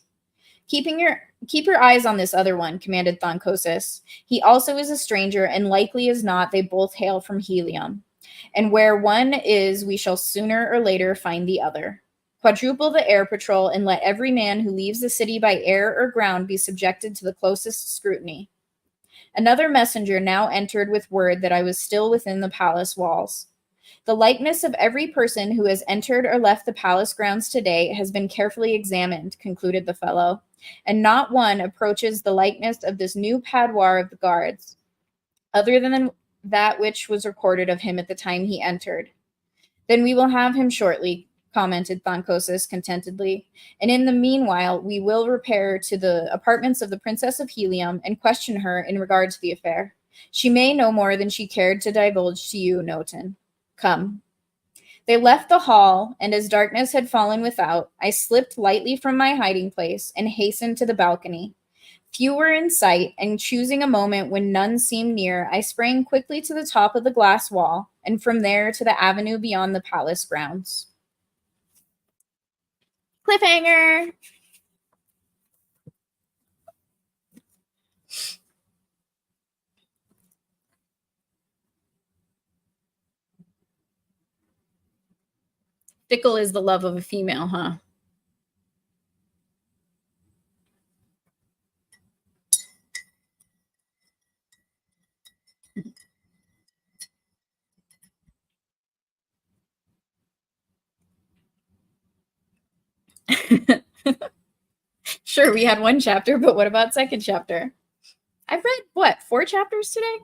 Keep your eyes on this other one, commanded Thoncosis. He also is a stranger, and likely as not, they both hail from Helium. And where one is, we shall sooner or later find the other. Quadruple the air patrol, and let every man who leaves the city by air or ground be subjected to the closest scrutiny. Another messenger now entered with word that I was still within the palace walls. The likeness of every person who has entered or left the palace grounds today has been carefully examined, concluded the fellow, and not one approaches the likeness of this new padwar of the guards, other than that which was recorded of him at the time he entered. Then we will have him shortly, commented Thoncosis contentedly, and in the meanwhile we will repair to the apartments of the Princess of Helium and question her in regard to the affair. She may know more than she cared to divulge to you, Noten. Come. They left the hall, and as darkness had fallen without, I slipped lightly from my hiding place and hastened to the balcony. Few were in sight, and choosing a moment when none seemed near, I sprang quickly to the top of the glass wall, and from there to the avenue beyond the palace grounds. Cliffhanger! Fickle is the love of a female, huh? Sure, we had one chapter, but what about second chapter? I've read, 4 chapters today?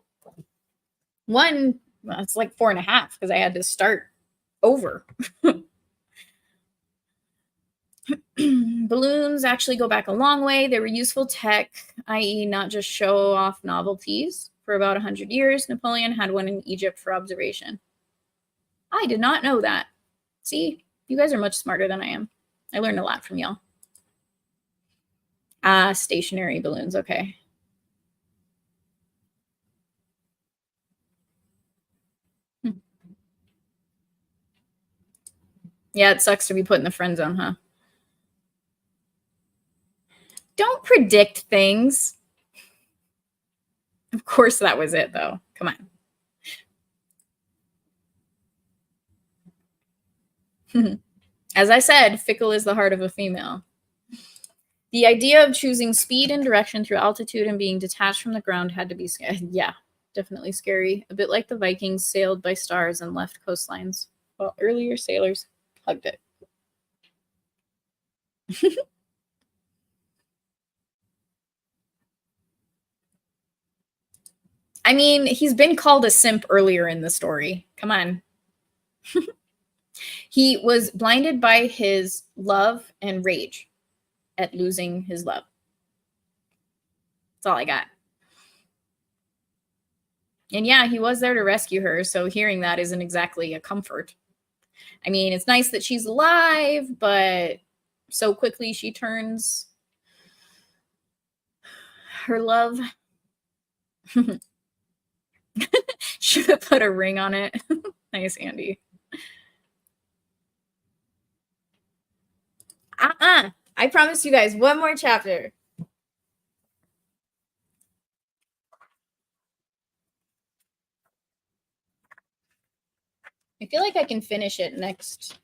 One, well, it's like 4.5 because I had to start over. Balloons actually go back a long way. They were useful tech, i.e. not just show off novelties. For about 100 years, Napoleon had one in Egypt for observation. I did not know that. See, you guys are much smarter than I am. I learned a lot from y'all. Stationary balloons, okay. Yeah, it sucks to be put in the friend zone, huh? predict things. Of course that was it, though. Come on. As I said, fickle is the heart of a female. The idea of choosing speed and direction through altitude and being detached from the ground had to be scary. Yeah, definitely scary. A bit like the Vikings sailed by stars and left coastlines, while earlier sailors hugged it. I mean, he's been called a simp earlier in the story. Come on. He was blinded by his love and rage at losing his love. That's all I got. And yeah, he was there to rescue her, so hearing that isn't exactly a comfort. I mean, it's nice that she's alive, but so quickly she turns her love. Should have put a ring on it. Nice, Andy. I promised you guys one more chapter. I feel like I can finish it next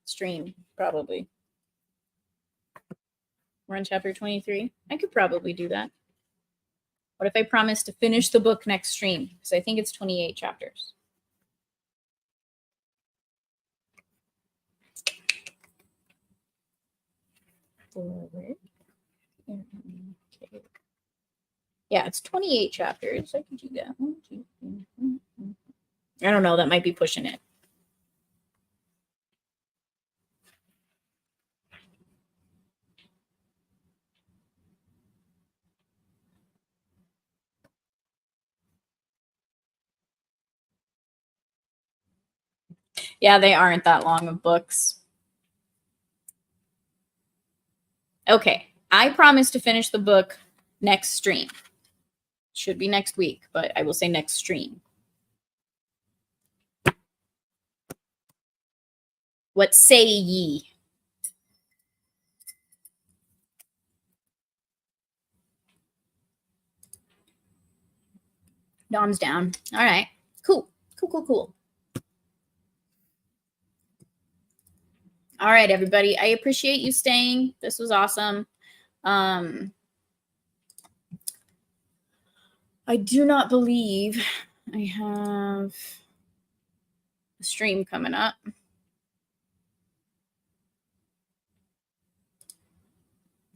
stream, probably. We're on chapter 23. I could probably do that. What if I promise to finish the book next stream? Because I think it's 28 chapters. Forward. Okay. Yeah, it's 28 chapters. I can do that. 1, 2, 3, I don't know. That might be pushing it. Yeah, they aren't that long of books. Okay, I promise to finish the book next stream. Should be next week, but I will say next stream. What say ye? Dom's down. All right. Cool. Cool. All right, everybody. I appreciate you staying. This was awesome. I do not believe I have a stream coming up.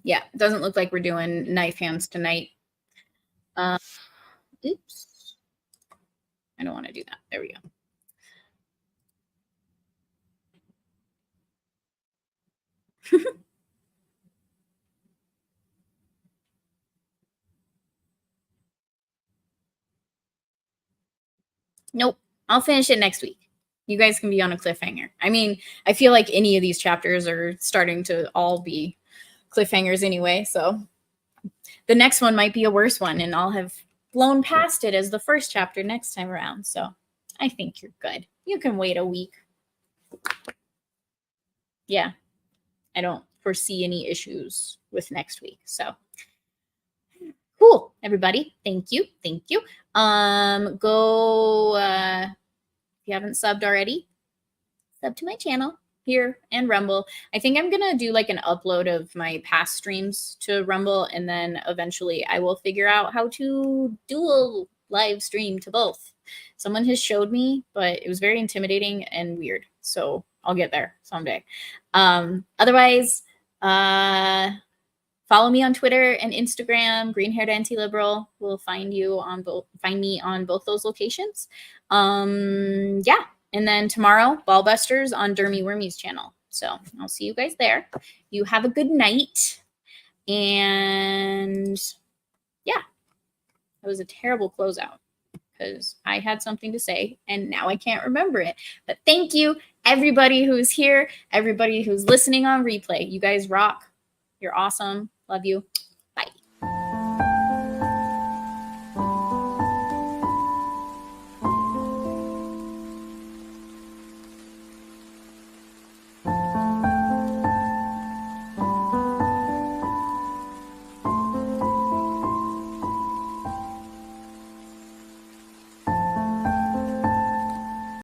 Yeah, it doesn't look like we're doing knife hands tonight. Oops. I don't want to do that. There we go. Nope. I'll finish it next week. You guys can be on a cliffhanger. I mean, I feel like any of these chapters are starting to all be cliffhangers anyway. So the next one might be a worse one, and I'll have blown past it as the first chapter next time around. So I think you're good. You can wait a week. Yeah. I don't foresee any issues with next week. So cool, everybody. Thank you. Go if you haven't subbed already, sub to my channel here and Rumble. I think I'm gonna do like an upload of my past streams to Rumble, and then eventually I will figure out how to dual live stream to both. Someone has showed me, but it was very intimidating and weird. So I'll get there someday. Otherwise, follow me on Twitter and Instagram. Green-haired anti-liberal will find me on both those locations. Yeah. And then tomorrow, Ballbusters on Dermy Wormy's channel. So I'll see you guys there. You have a good night. And yeah, that was a terrible closeout because I had something to say and now I can't remember it. But thank you, everybody who's here, everybody who's listening on replay. You guys rock. You're awesome. Love you.